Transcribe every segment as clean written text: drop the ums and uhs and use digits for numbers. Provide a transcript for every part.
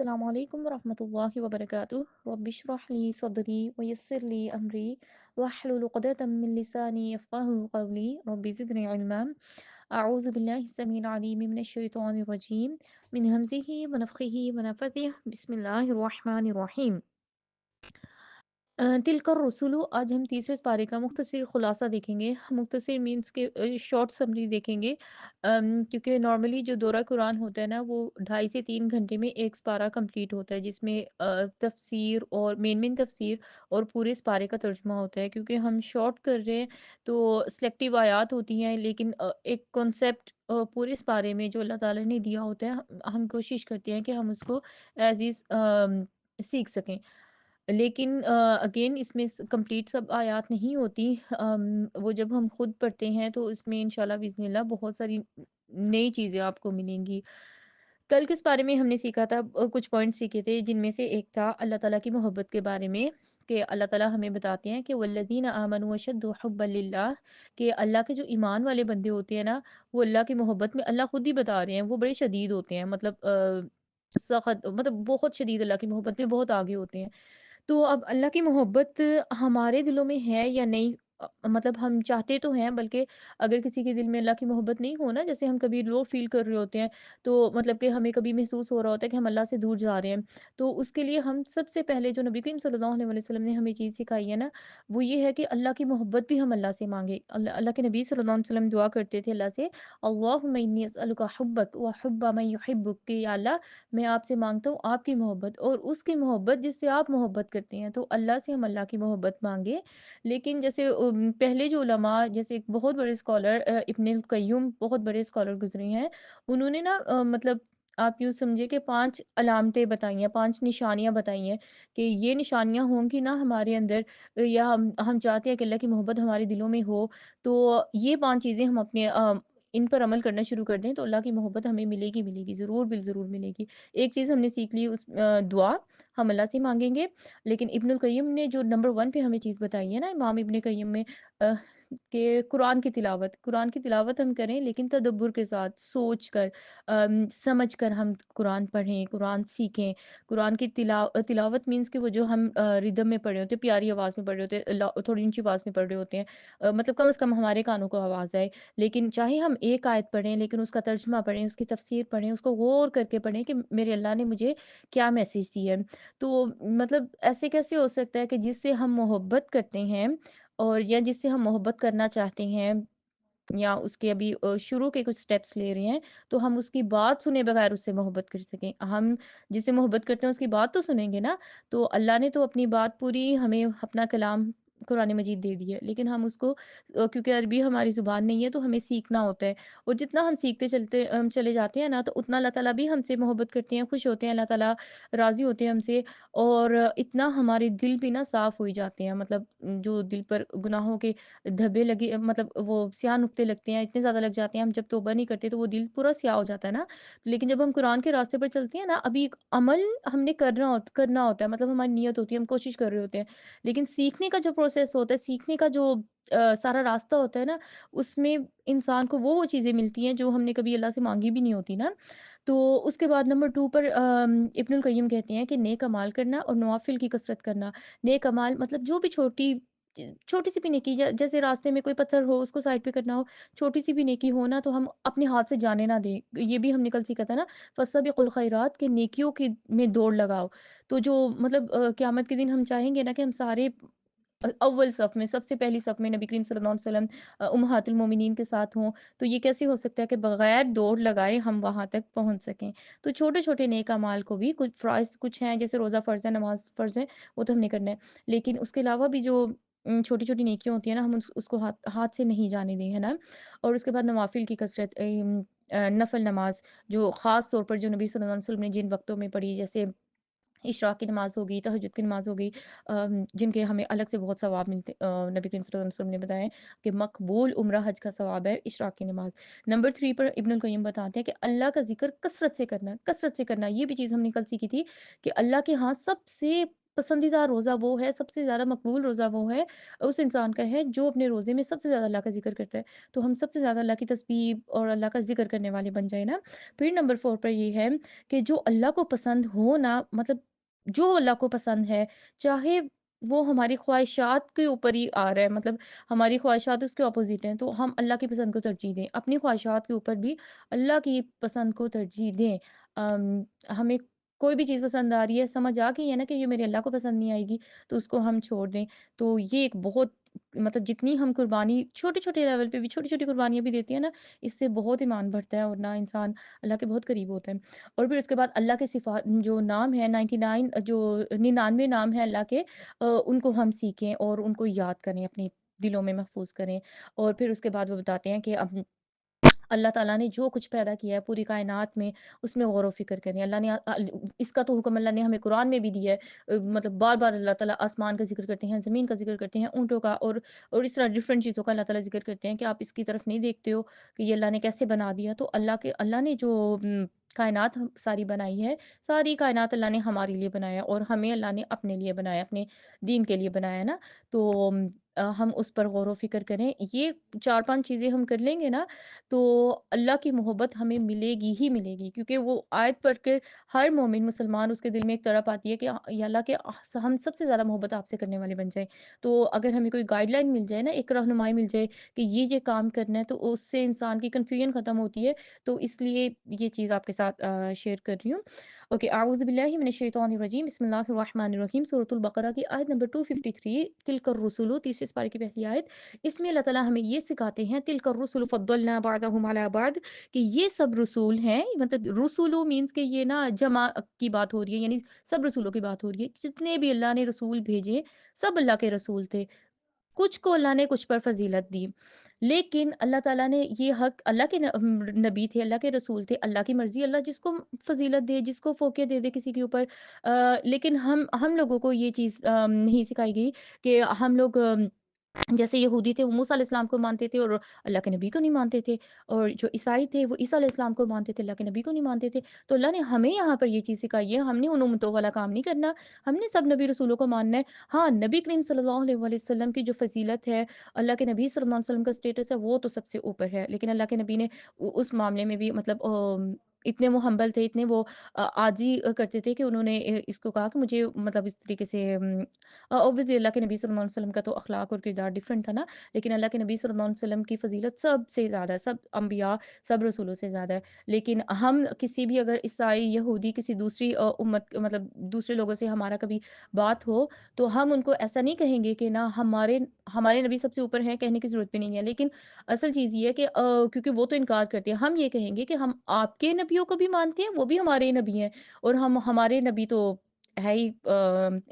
अस्सलाम वालेकुम वरहमतुल्लाहि वबरकातुहू रब्बिश रह ली सदरी वयस्सिर ली अमरी वहलुल उक़दतम मिन लिसानी यफ़क़हू क़ौली रब्बि ज़िदनी इल्मा अऊज़ु बिल्लाहि अस्समीइल अलीम मिनश शैतानिर रजीम मिन हमज़िही व नफ़ख़िही व नफ़्ख़िही बिस्मिल्लाहिर रहमानिर रहीम। तिलकर रसूलु आज हम तीसरे पारे का मुख्तसर खुलासा देखेंगे। मुख्तसर मीन्स के शॉर्ट समरी देखेंगे। क्योंकि नॉर्मली जो दौरा कुरान होता है ना वो 2.5 से 3 घंटे में एक पारा कंप्लीट होता है, जिसमें तफसीर और मेन तफसीर और पूरे इस पारे का तर्जुमा होता है। क्योंकि हम शॉर्ट कर रहे हैं तो सिलेक्टिव आयात होती हैं, लेकिन एक कॉन्सेप्ट पूरे इस पारे में जो अल्लाह ताला ने दिया होता है, हम कोशिश करते हैं कि हम उसको एज इज़ सीख सकें। लेकिन अगेन इसमें कंप्लीट सब आयात नहीं होती। वो जब हम खुद पढ़ते हैं तो इसमें इंशाल्लाह बिस्मिल्लाह बहुत सारी नई चीज़ें आपको मिलेंगी। कल किस बारे में हमने सीखा था, कुछ पॉइंट सीखे थे, जिनमें से एक था अल्लाह ताला की मोहब्बत के बारे में। कि अल्लाह ताला हमें बताते हैं कि वल्लज़ीना आमनू अशद्दु हुब्बन लिल्लाह, कि अल्लाह के जो ईमान वाले बंदे होते हैं ना, वो अल्लाह की मोहब्बत में अल्लाह खुद ही बता रहे हैं वो बड़े शदीद होते हैं। मतलब सख्त, मतलब बहुत शदीद अल्लाह की मोहब्बत में बहुत आगे होते हैं। तो अब अल्लाह की मोहब्बत हमारे दिलों में है या नहीं, मतलब हम चाहते तो हैं, बल्कि अगर किसी के दिल में अल्लाह की मोहब्बत नहीं हो ना, जैसे हम कभी लो फील कर रहे होते हैं, तो मतलब कि हमें कभी महसूस हो रहा होता है कि हम अल्लाह से दूर जा रहे हैं, तो उसके लिए हम सबसे पहले जो नबी करीम सल्लल्लाहु अलैहि वसल्लम ने हमें चीज़ सिखाई है ना, वो ये है कि अल्लाह की मोहब्बत भी हम अल्लाह से मांगे। अल्लाह अल्लाह के नबी सल्लल्लाहु अलैहि वसल्लम दुआ करते थे अल्लाह से, अल्लाहुम्मा इन्नी अस्अलुका हुब्बक व हुब्ब मन युहिब्बुक, कि या अल्लाह मैं आपसे माँगता हूँ आपकी मोहब्बत और उसकी मोहब्बत जिससे आप मोहब्बत करते हैं। तो अल्लाह से हम अल्लाह की मोहब्बत माँगे। लेकिन जैसे पहले जो उलमा, जैसे एक बहुत बड़े स्कॉलर इब्नुल क़य्युम, बहुत बड़े स्कॉलर गुज़रे हैं। उन्होंने ना मतलब आप यूँ समझिए कि 5 अलामतें बताई हैं, 5 निशानियाँ बताई हैं कि ये निशानियाँ होंगी ना हमारे अंदर, या हम चाहते हैं कि अल्लाह की मोहब्बत हमारे दिलों में हो, तो ये 5 चीज़ें हम अपने इन पर अमल करना शुरू कर दें तो अल्लाह की मोहब्बत हमें मिलेगी, मिलेगी, ज़रूर ज़रूर मिलेगी। एक चीज़ हमने सीख ली, उस दुआ हम अल्लाह से माँगेंगे। लेकिन इब्नुल क़य्युम ने जो नंबर 1 पे हमें चीज़ बताई है ना, इमाम इब्न क़य्युम में, अ, कि कुरान की तिलावत हम करें, लेकिन तदब्बुर के साथ, सोच कर, समझ कर हम कुरान पढ़ें, कुरान सीखें। कुरान की तिलावत मीन्स कि वो जो हम रिदम में पढ़ रहे होते हैं, प्यारी आवाज़ में पढ़ रहे होते हैं, थोड़ी ऊँची आवाज़ में पढ़ रहे होते हैं। मतलब कम से कम हमारे कानों को आवाज़ आए। लेकिन चाहे हम एक आयत पढ़ें, लेकिन उसका तर्जुमा पढ़ें, उसकी तफसीर पढ़ें, उसको गौर करके पढ़ें कि मेरे अल्लाह ने मुझे क्या मैसेज दिया है। तो मतलब ऐसे कैसे हो सकता है कि जिससे हम मोहब्बत करते हैं, और या जिससे हम मोहब्बत करना चाहते हैं, या उसके अभी शुरू के कुछ स्टेप्स ले रहे हैं, तो हम उसकी बात सुने बगैर उससे मोहब्बत कर सकें। हम जिससे मोहब्बत करते हैं उसकी बात तो सुनेंगे ना, तो अल्लाह ने तो अपनी बात पूरी हमें अपना कलाम कुरान मजीद दे दी है, लेकिन हम उसको क्योंकि अरबी हमारी ज़ुबान नहीं है तो हमें सीखना होता है, और जितना हम सीखते चले जाते हैं ना, तो उतना अल्लाह ताला भी हमसे मोहब्बत करते हैं, खुश होते हैं, अल्लाह ताला राज़ी होते हैं हमसे, और इतना हमारे दिल भी ना साफ़ हो ही जाते हैं। मतलब जो दिल पर गुनाहों के धब्बे लगे, मतलब वो स्याह नुक्ते लगते हैं, इतने ज़्यादा लग जाते हैं, हम जब तौबा नहीं करते तो वो दिल पूरा स्याह हो जाता है ना। लेकिन जब हम कुरान के रास्ते पर चलते हैं ना, अभी एक अमल हमने करना होता है, मतलब हमारी नीयत होती है, हम कोशिश कर रहे होते हैं। लेकिन सीखने का जो प्रोसेस होता है, सीखने का जो सारा रास्ता होता है ना, उसमें इंसान को वो चीज़ें मिलती हैं जो हमने कभी अल्लाह से माँगी भी नहीं होती ना। तो उसके बाद नंबर 2 पर इब्नुल क़य्युम कहते हैं कि नेक अमाल करना और नवाफ़िल की कसरत करना। नेक अमाल मतलब जो भी छोटी-सी भी नेकी, जैसे रास्ते में कोई पत्थर हो उसको साइड पे करना हो, छोटी-सी भी नेकी हो ना, तो हम अपने हाथ से जाने ना दें। ये भी हमने कल सीखा था ना, फस्तबिकुल खैरात, के नेकियों की में दौड़ लगाओ। तो जो मतलब क़यामत के दिन हम चाहेंगे ना कि हम सारे अव्वल सफ़ में, सबसे पहली सफ़ में नबी करीम सल्लल्लाहु अलैहि वसल्लम उम्महातुल मोमिनीन के साथ हों, तो ये कैसे हो सकता है कि बगैर दौड़ लगाए हम वहाँ तक पहुँच सकें। तो छोटे-छोटे नेक अमाल को भी, कुछ फ़राइज़ कुछ हैं, जैसे रोज़ा फ़र्ज़ है, नमाज़ फ़र्ज़ है, वो तो हमने करना है। लेकिन उसके अलावा भी जो छोटी-छोटी नेकियाँ होती हैं ना, हम उसको हाथ हाथ से नहीं जाने दें, है ना? और उसके बाद नवाफ़िल की कसरत, नफ़ल नमाज़, जो ख़ास तौर पर जो नबी सल्लल्लाहु अलैहि वसल्लम ने जिन वक़्तों में पढ़ी, जैसे इशराक की नमाज़ हो गई, तहज्जुद की नमाज़ हो गई, जिनके हमें अलग से बहुत सवाब मिलते, नबी करीम सल्लल्लाहु अलैहि वसल्लम ने बताया कि मकबूल उम्रा हज का सवाब है इशराक की नमाज़। नंबर 3 पर इब्नुल क़य्युम बताते हैं कि अल्लाह का ज़िक्र कसरत से करना, कसरत से करना। ये भी चीज़ हमने कल सीखी थी कि अल्लाह के यहाँ सबसे पसंदीदा रोज़ा वो है, सबसे ज़्यादा मकबूल रोज़ा वो है, उस इंसान का है जो अपने रोज़े में सबसे ज़्यादा अल्लाह का ज़िक्र करता है। तो हम सबसे ज़्यादा अल्लाह की तस्बीह और अल्लाह का ज़िक्र करने वाले बन जाए ना। फिर नंबर 4 पर ये है कि जो अल्लाह को पसंद हो ना, मतलब जो अल्लाह को पसंद है, चाहे वो हमारी ख्वाहिशात के ऊपर ही आ रहा है, मतलब हमारी ख्वाहिशात उसके अपोज़िट हैं, तो हम अल्लाह की पसंद को तरजीह दें। अपनी ख्वाहिशात के ऊपर भी अल्लाह की पसंद को तरजीह दें। हमें कोई भी चीज़ पसंद आ रही है, समझ आ गई है ना कि ये मेरे अल्लाह को पसंद नहीं आएगी, तो उसको हम छोड़ दें। तो ये एक बहुत, मतलब जितनी हम कुर्बानी छोटे-छोटे लेवल पे भी छोटी-छोटी कुर्बानियाँ भी देते हैं ना, इससे बहुत ईमान बढ़ता है और ना इंसान अल्लाह के बहुत करीब होता है। और फिर उसके बाद अल्लाह के जो नाम है 99, जो 99 नाम है अल्लाह के, उनको हम सीखें और उनको याद करें, अपने दिलों में महफ़ूज़ करें। और फिर उसके बाद वो बताते हैं कि अल्लाह ताला ने जो कुछ पैदा किया है पूरी कायनात में, उसमें गौर व फ़िक्र करें। अल्लाह ने इसका तो हुक्म अल्लाह ने हमें कुरान में भी दिया है। मतलब बार-बार अल्लाह ताला आसमान का ज़िक्र करते हैं, ज़मीन का ज़िक्र करते हैं, ऊँटों का, और इस तरह डिफ़रेंट चीज़ों का अल्लाह ताला ज़िक्र करते हैं कि आप इसकी तरफ नहीं देखते हो कि ये अल्लाह ने कैसे बना दिया। तो अल्लाह ने जो कायनात सारी बनाई है, सारी कायनात अल्लाह ने हमारे लिए बनाया है और हमें अल्लाह ने अपने लिए बनाया, अपने दीन के लिए बनाया है ना। तो हम उस पर गौर व फ़िक्र करें। ये 4-5 चीज़ें हम कर लेंगे ना, तो अल्लाह की मोहब्बत हमें मिलेगी ही मिलेगी, क्योंकि वो आयत पढ़ के हर मोमिन मुसलमान उसके दिल में एक तड़प आती है कि या अल्लाह के हम सबसे ज़्यादा मोहब्बत आपसे करने वाले बन जाएँ। तो अगर हमें कोई गाइडलाइन मिल जाए ना, एक रहनुमाई मिल जाए कि ये काम करना है, तो उससे इंसान की कन्फ्यूजन ख़त्म होती है। तो इसलिए ये चीज़ आपके साथ शेयर कर रही हूँ। ओके, अऊज़ु बिल्लाहि मिनश शैतानिर रजीम, बिस्मिल्लाहिर रहमानिर रहीम। सूरतुल बकरा की आयत नंबर 253, तिलकर रुसुलु, तीसरे पारे की पहली आयत। इसमें अल्लाह ताला हमें ये सिखाते हैं, तिलकर रुसुल फद्दलना बअदहुम अला बअद, कि ये सब रसूल हैं, मतलब रुसुलु मीन्स कि ये ना जमा की बात हो रही है, यानी सब रसूलों की बात हो रही है। जितने भी अल्लाह ने रसूल भेजे, सब अल्लाह के रसूल थे। कुछ को अल्लाह ने कुछ पर फ़ज़ीलत दी। लेकिन अल्लाह ताला ने ये हक, अल्लाह के नबी थे, अल्लाह के रसूल थे, अल्लाह की मर्ज़ी, अल्लाह जिसको फ़ज़ीलत दे, जिसको फ़ोक़ियत दे दे किसी के ऊपर। लेकिन हम लोगों को ये चीज़ नहीं सिखाई गई कि हम लोग जैसे यहूदी थे वो मूसा अलैहिस्सलाम को मानते थे और अल्लाह के नबी को नहीं मानते थे, और जो ईसाई थे वो ईसा अलैहिस्सलाम को मानते थे, अल्लाह के नबी को नहीं मानते थे। तो अल्लाह ने हमें यहाँ पर ये चीज़ सिखाई है, हमने उन उम्मतों वाला काम नहीं करना, हमने सब नबी रसूलों को मानना है। हाँ, नबी करीम सल्लल्लाहु अलैहि वसल्लम की जो फ़ज़ीलत है, अल्लाह के नबी सल्लल्लाहु अलैहि वसल्लम का स्टेटस है, वो तो सबसे ऊपर है। लेकिन अल्लाह के नबी ने उस मामले में भी, मतलब इतने वो हम्बल थे, इतने वो आजी करते थे कि उन्होंने इसको कहा कि मुझे, मतलब इस तरीके से ऑब्वियसली अल्लाह के नबी सल्लल्लाहु अलैहि वसल्लम का तो अखलाक और किरदार डिफरेंट था ना, लेकिन अल्लाह के नबी सल्लल्लाहु अलैहि वसल्लम की फ़ज़ीलत सबसे ज़्यादा है, सब अंबिया, सब रसूलों से ज़्यादा है। लेकिन हम किसी भी, अगर ईसाई, यहूदी, किसी दूसरी उम्मत, मतलब दूसरे लोगों से हमारा कभी बात हो, तो हम उनको ऐसा नहीं कहेंगे कि ना हमारे हमारे नबी सबसे ऊपर हैं, कहने की ज़रूरत भी नहीं है। लेकिन असल चीज़ ये है कि क्योंकि वो तो इनकार करते हैं, हम ये कहेंगे कि हम आपके नबियों को भी मानते हैं, वो भी हमारे ही नबी हैं, और हमारे नबी तो है ही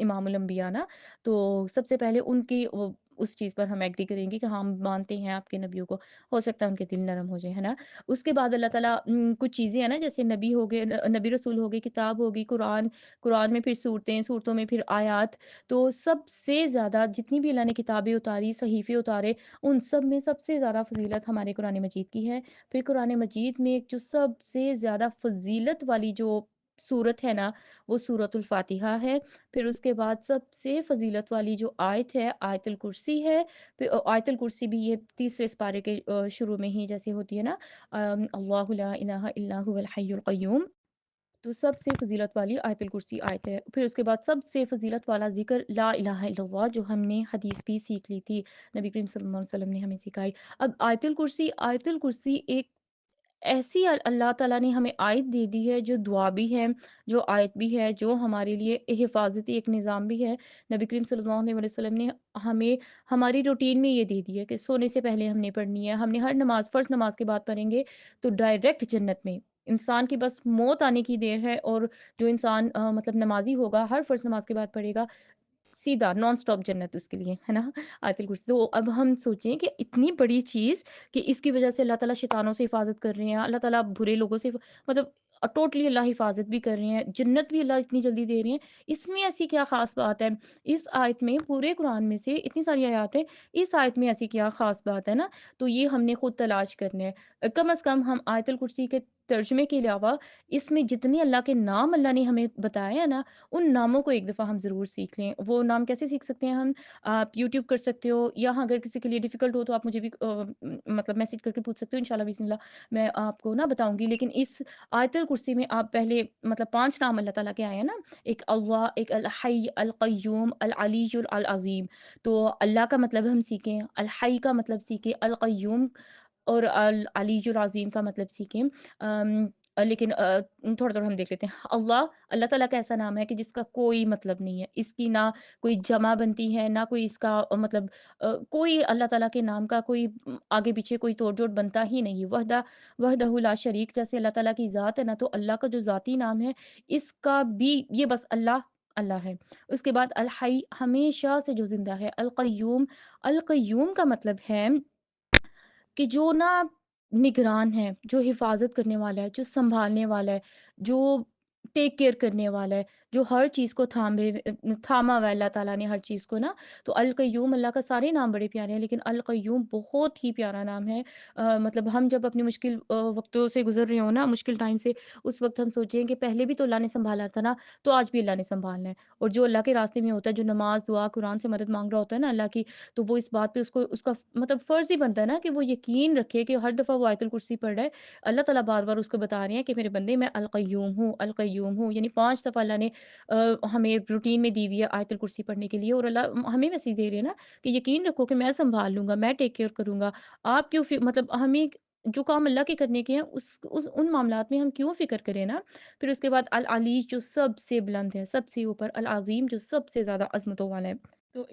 इमामुल अंबिया ना। तो सबसे पहले उनकी वो उस चीज़ पर हम एग्री करेंगे कि हाँ, हम मानते हैं आपके नबियों को। हो सकता है उनके दिल नरम हो जाए, है ना? उसके बाद अल्लाह ताला कुछ चीज़ें हैं ना, जैसे नबी हो गए, नबी रसूल हो गए, किताब होगी, कुरान, कुरान में फिर सूरतें, सूरतों में फिर आयात। तो सबसे ज़्यादा जितनी भी अल्लाह ने किताबें उतारी, सहीफ़े उतारे, उन सब में सबसे ज़्यादा फ़ज़ीलत हमारे कुरान मजीद की है। फिर कुरान मजीद में एक जो सबसे ज़्यादा फ़ज़ीलत वाली जो सूरत है ना, वो सूरतुल फ़ातिहा है। फिर उसके बाद सबसे फ़ज़ीलत वाली जो आयत है, आयतुल कुर्सी है। फिर आयतुल कुर्सी भी ये तीसरे सिपारे के शुरू में ही जैसे होती है ना, अल्लाहु ला इलाहा इल्ला हुवल हय्युल क़य्यूम। तो सबसे फ़ज़ीलत वाली आयतुल कुर्सी आयत है। फिर उसके बाद सबसे फ़ज़ीलत वाला ज़िक्र ला इलाहा इल्लल्लाह, जो हमने हदीस भी सीख ली थी, नबी करीम सल्लल्लाहु अलैहि वसल्लम ने हमें सिखाई। अब आयतुल कुर्सी एक ऐसी अल्लाह ताला ने हमें आयत दे दी है, जो दुआ भी है, जो आयत भी है, जो हमारे लिए हिफ़ाज़ती एक निज़ाम भी है। नबी करीम सल्लल्लाहु अलैहि वसल्लम ने हमें हमारी रूटीन में ये दे दी है कि सोने से पहले हमने पढ़नी है। हमने हर नमाज़, फ़र्ज़ नमाज़ के बाद पढ़ेंगे, तो डायरेक्ट जन्नत में। इंसान की बस मौत आने की देर है, और जो इंसान मतलब नमाज़ी होगा, हर फ़र्ज़ नमाज़ के बाद पढ़ेगा, सीधा नॉन स्टॉप जन्नत उसके लिए, है ना? आयतुल कुर्सी। तो अब हम सोचें कि इतनी बड़ी चीज़, कि इसकी वज़ह से अल्लाह ताला शैतानों से हिफ़ाज़त कर रहे हैं, अल्लाह ताला बुरे लोगों से मतलब टोटली अल्लाह हिफ़ाज़त भी कर रहे हैं, जन्नत भी अल्लाह इतनी जल्दी दे रहे हैं। इसमें ऐसी क्या ख़ास बात है? इस आयत में, पूरे कुरान में से इतनी सारी आयत हैं, इस आयत में ऐसी क्या ख़ास बात है ना? तो ये हमने खुद तलाश करना है। कम से कम हम आयतुल कुर्सी के तर्जुमे के अलावा इसमें जितने अल्लाह के नाम अल्लाह ने हमें बताए हैं ना, उन नामों को एक दफ़ा हम ज़रूर सीख लें। वो नाम कैसे सीख सकते हैं हम? आप यूट्यूब कर सकते हो, या हाँ, अगर किसी के लिए डिफ़िकल्ट हो तो आप मुझे भी मतलब मैसेज करके पूछ सकते हो, इंशाल्लाह बिस्मिल्लाह मैं आपको ना बताऊँगी। लेकिन इस आयतुल कुर्सी में आप पहले मतलब 5 नाम अल्लाह ताला के आए हैं ना, एक अल्लाह, एक अल हय्य, अल क़य्यूम, अल अलीयुल अल अज़ीम। तो अल्लाह का मतलब हम सीखें, अल हय्य का मतलब सीखें, अल क़य्यूम और अल अलीयुल अज़ीम का मतलब सीखें। लेकिन थोड़ा-थोड़ा हम देख लेते हैं। अल्लाह, अल्लाह ताला का ऐसा नाम है कि जिसका कोई मतलब नहीं है। इसकी ना कोई जमा बनती है, ना कोई इसका मतलब कोई अल्लाह ताला के नाम का कोई आगे-पीछे कोई तोड़-जोड़ बनता ही नहीं है। वहदहू ला शरीक, जैसे अल्लाह ताला की ज़ात है ना, तो अल्लाह का जो ज़ाती नाम है, इसका भी ये बस अल्लाह, अल्लाह है। उसके बाद अल हय्य, हमेशा से जो ज़िंदा है। अल क़य्यूम का मतलब है कि जो ना निगरान है, जो हिफ़ाज़त करने वाला है, जो सँभालने वाला है, जो टेक केयर करने वाला है, जो हर चीज़ को थामा हुआ है अल्लाह ताला ने हर चीज़ को ना। तो अल क़य्यूम, अल्लाह का सारे नाम बड़े प्यारे हैं, लेकिन अल क़य्यूम बहुत ही प्यारा नाम है। मतलब हम जब अपनी मुश्किल वक़्तों से गुज़र रहे हों ना, मुश्किल टाइम से, उस वक़्त हम सोचें कि पहले भी तो अल्लाह ने सँभाला था ना, तो आज भी अल्लाह ने सँभालना है। और जो अल्लाह के रास्ते में होता है, जो नमाज़, दुआ, कुरान से मदद माँग रहा होता है ना अल्लाह की, तो वो इस बात पे उसको उसका मतलब फ़र्ज़ ही बनता है ना कि वो यकीन रखे कि हर दफ़ा वो आयतुल कुर्सी पढ़ रहा है, अल्लाह ताला बार-बार उसको बता रहे हैं कि मेरे बंदे मैं अल क़य्यूम हूँ, अल क़य्यूम हूँ। यानी 5 दफ़ा अल्लाह ने हमें रूटीन में दी हुई है आयतुल कुर्सी पढ़ने के लिए, और अल्लाह हमें मैसेज दे रहे हैं ना कि यकीन रखो कि मैं सँभाल लूँगा, मैं टेक केयर करूँगा। आप क्यों मतलब हमें जो काम अल्लाह के करने के हैं उस उन मामलात में हम क्यों फ़िक्र करें ना। फिर उसके बाद अल अली, जो सबसे बुलंद है, सबसे ऊपर, अल अज़ीम, जो सबसे ज़्यादा अज़मतों वाला है। तो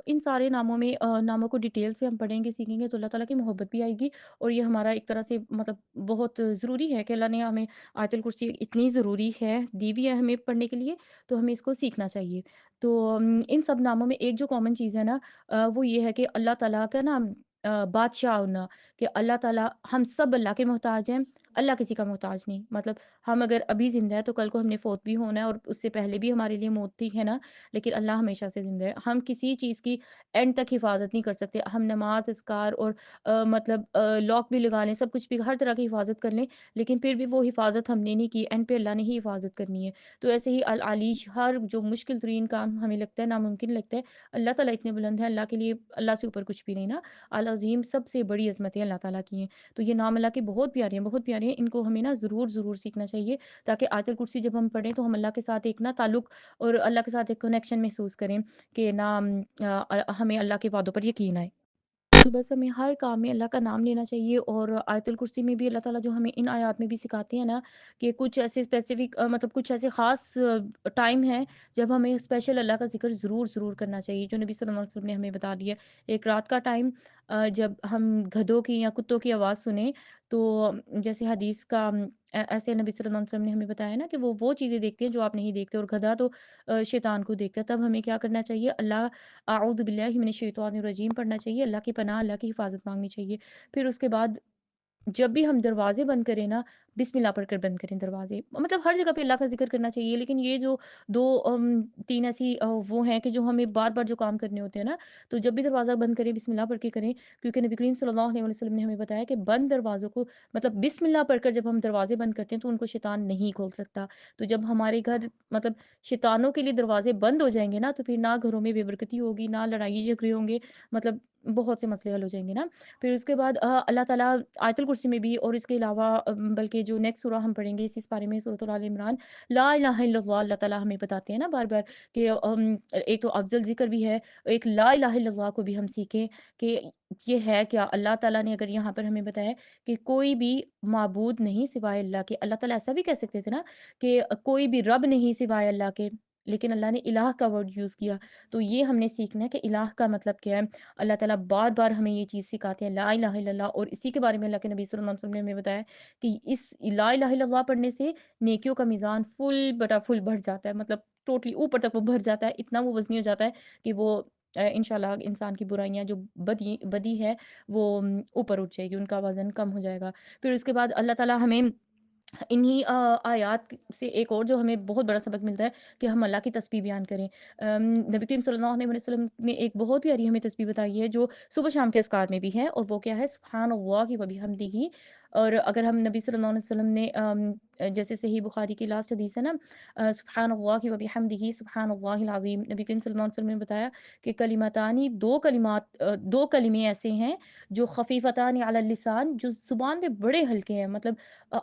इन सारे नामों में नामों को डिटेल से हम पढ़ेंगे, सीखेंगे, तो अल्लाह ताला की मोहब्बत भी आएगी। और ये हमारा एक तरह से मतलब बहुत ज़रूरी है कि अल्लाह ने हमें आयतुल कुर्सी इतनी ज़रूरी है, दी भी है हमें पढ़ने के लिए, तो हमें इसको सीखना चाहिए। तो इन सब नामों में एक जो कॉमन चीज़ है ना, वो ये है कि अल्लाह ताला का ना बादशाह होना, कि अल्लाह ताला, हम सब अल्लाह के मोहताज हैं, अल्लाह किसी का मोहताज नहीं। मतलब हम अगर अभी ज़िंदा है तो कल को हमने फ़ौत भी होना है, और उससे पहले भी हमारे लिए मौत थी, है ना? लेकिन अल्लाह हमेशा से ज़िंदा है। हम किसी चीज़ की एंड तक हिफ़ाज़त नहीं कर सकते। हम नमाज़, अज़कार और मतलब लॉक भी लगा लें, सब कुछ भी, हर तरह की हिफ़ाज़त कर लें, लेकिन फिर भी वो हिफ़ाज़त हमने नहीं की, एंड पे अल्लाह ने ही हिफ़ाज़त करनी है। तो ऐसे ही अल आलीश, हर जो मुश्किल तरीन काम हमें लगता है, नामुमकिन लगता है, अल्लाह ताला इतने बुलंद हैं, अल्लाह के लिए, अल्लाह से ऊपर कुछ भी नहीं ना। अल अज़ीम, सबसे बड़ी अज़मतें अल्लाह ताला की हैं। तो ये नाम अल्लाह के बहुत प्यारे हैं, बहुत प्यारे हैं। इनको हमें ना ज़रूर सीखना चाहिए, ताकि आयतुल कुर्सी जब हम पढ़ें तो हम अल्लाह के साथ एक ना ताल्लुक और अल्लाह के साथ एक कनेक्शन महसूस करें, कि ना हमें अल्लाह के वादों पर यकीन आए। तो बस हमें हर काम में अल्लाह का नाम लेना चाहिए, और आयतुल कुर्सी में भी अल्लाह ताला जो हमें इन आयत में भी सिखाते हैं ना, कि कुछ ऐसे स्पेसिफिक मतलब कुछ ऐसे ख़ास टाइम है जब हमें स्पेशल अल्लाह का ज़िक्र ज़रूर करना चाहिए, जो नबी सल्लल्लाहु अलैहि वसल्लम ने हमें बता दिया। एक रात का टाइम, जब हम गधों की या कुत्तों की आवाज़ सुने, तो जैसे हदीस का ऐसे नबी सल्लल्लाहु अलैहि वसल्लम ने हमें बताया ना कि वो चीज़ें देखते हैं जो आप नहीं देखते, और गधा तो शैतान को देखता है। तब हमें क्या करना चाहिए? अऊज़ु बिल्लाहि मिनश शैतानिर रजीम पढ़ना चाहिए, अल्लाह की पनाह, अल्लाह की हिफ़ाज़त माँगनी चाहिए। फिर उसके बाद जब भी हम दरवाज़े बंद करें ना, बिस्मिल्लाह पढ़कर बंद करें दरवाज़े। मतलब हर जगह पे अल्लाह का ज़िक्र करना चाहिए, लेकिन ये जो 2 3 ऐसी वो हैं कि जो हमें बार-बार जो काम करने होते हैं ना, तो जब भी दरवाज़ा बंद करें, बिस्मिल्लाह पढ़ के करें, क्योंकि नबी करीम सल्लल्लाहु अलैहि वसल्लम ने हमें बताया कि बंद दरवाज़ों को, मतलब बिस्मिल्लाह पढ़कर जब हम दरवाज़े बंद करते हैं, तो उनको शैतान नहीं खोल सकता। तो जब हमारे घर मतलब शैतानों के लिए दरवाज़े बंद हो जाएँगे ना, तो फिर ना घरों में बेबरकती होगी, ना लड़ाई-झगड़े होंगे, मतलब बहुत से मसले हल हो जाएँगे ना। फिर उसके बाद अल्लाह ताला आयतुल कुर्सी में भी, और इसके अलावा बल्कि जो नेक्स्ट सूरा हम पढ़ेंगे इस बारे में, सूरह आल इमरान, ला इलाहा इल्लल्लाह, अल्लाह ताला हमें बताते हैं ना बार-बार कि एक तो अफ़ज़ल ज़िक्र भी है, एक ला इलाहा इल्लल्लाह को भी हम सीखें कि ये है क्या। अल्लाह ताला ने अगर यहाँ पर हमें बताया कि कोई भी माबूद नहीं सिवाय अल्लाह के, अल्लाह ताला ऐसा भी कह सकते थे ना कि कोई भी रब नहीं सिवाय अल्लाह के, लेकिन अल्लाह ने इलाह का वर्ड यूज़ किया। तो ये हमने सीखना है कि इलाह का मतलब क्या है। अल्लाह ताला बार-बार हमें ये चीज़ सिखाते हैं, ला इलाहा इल्लल्लाह, और इसी के बारे में अल्लाह के नबी सल्लल्लाहु अलैहि वसल्लम ने हमें बताया कि इस ला इलाहा इल्लल्लाह पढ़ने से नेकियों का मीज़ान फुल बटा फुल बढ़ जाता है, मतलब टोटली ऊपर तक वो भर जाता है, इतना वो वज़नी हो जाता है कि वो इंशाल्लाह इंसान की बुराइयाँ जो बदी बदी है, वो ऊपर उठ जाएगी, उनका वज़न कम हो जाएगा। फिर उसके बाद अल्लाह ताला हमें इन्हीं आयात से एक और जो हमें बहुत बड़ा सबक मिलता है कि हम अल्लाह की तस्बीह बयान करें। नबी करीम सल्लल्लाहु अलैहि वसल्लम ने एक बहुत प्यारी हमें तस्बीह बताई है, जो सुबह शाम के अस्कार में भी है, और वो क्या है? सुब्हानल्लाहि व बिहम्दिही, और अगर हम नबी सल्लल्लाहु अलैहि वसल्लम ने जैसे सही बुखारी की लास्ट हदीस है ना, सुब्हानल्लाहि व बिहम्दिही सुब्हानल्लाहिल अज़ीम, नबी करीम सल्लल्लाहु अलैहि वसल्लम ने बताया कि कलिमतानी, 2 कलिमात 2 कलिमे ऐसे हैं जो खफ़ीफ़तानी अला लिसान, जो ज़ुबान पे बड़े हल्के हैं, मतलब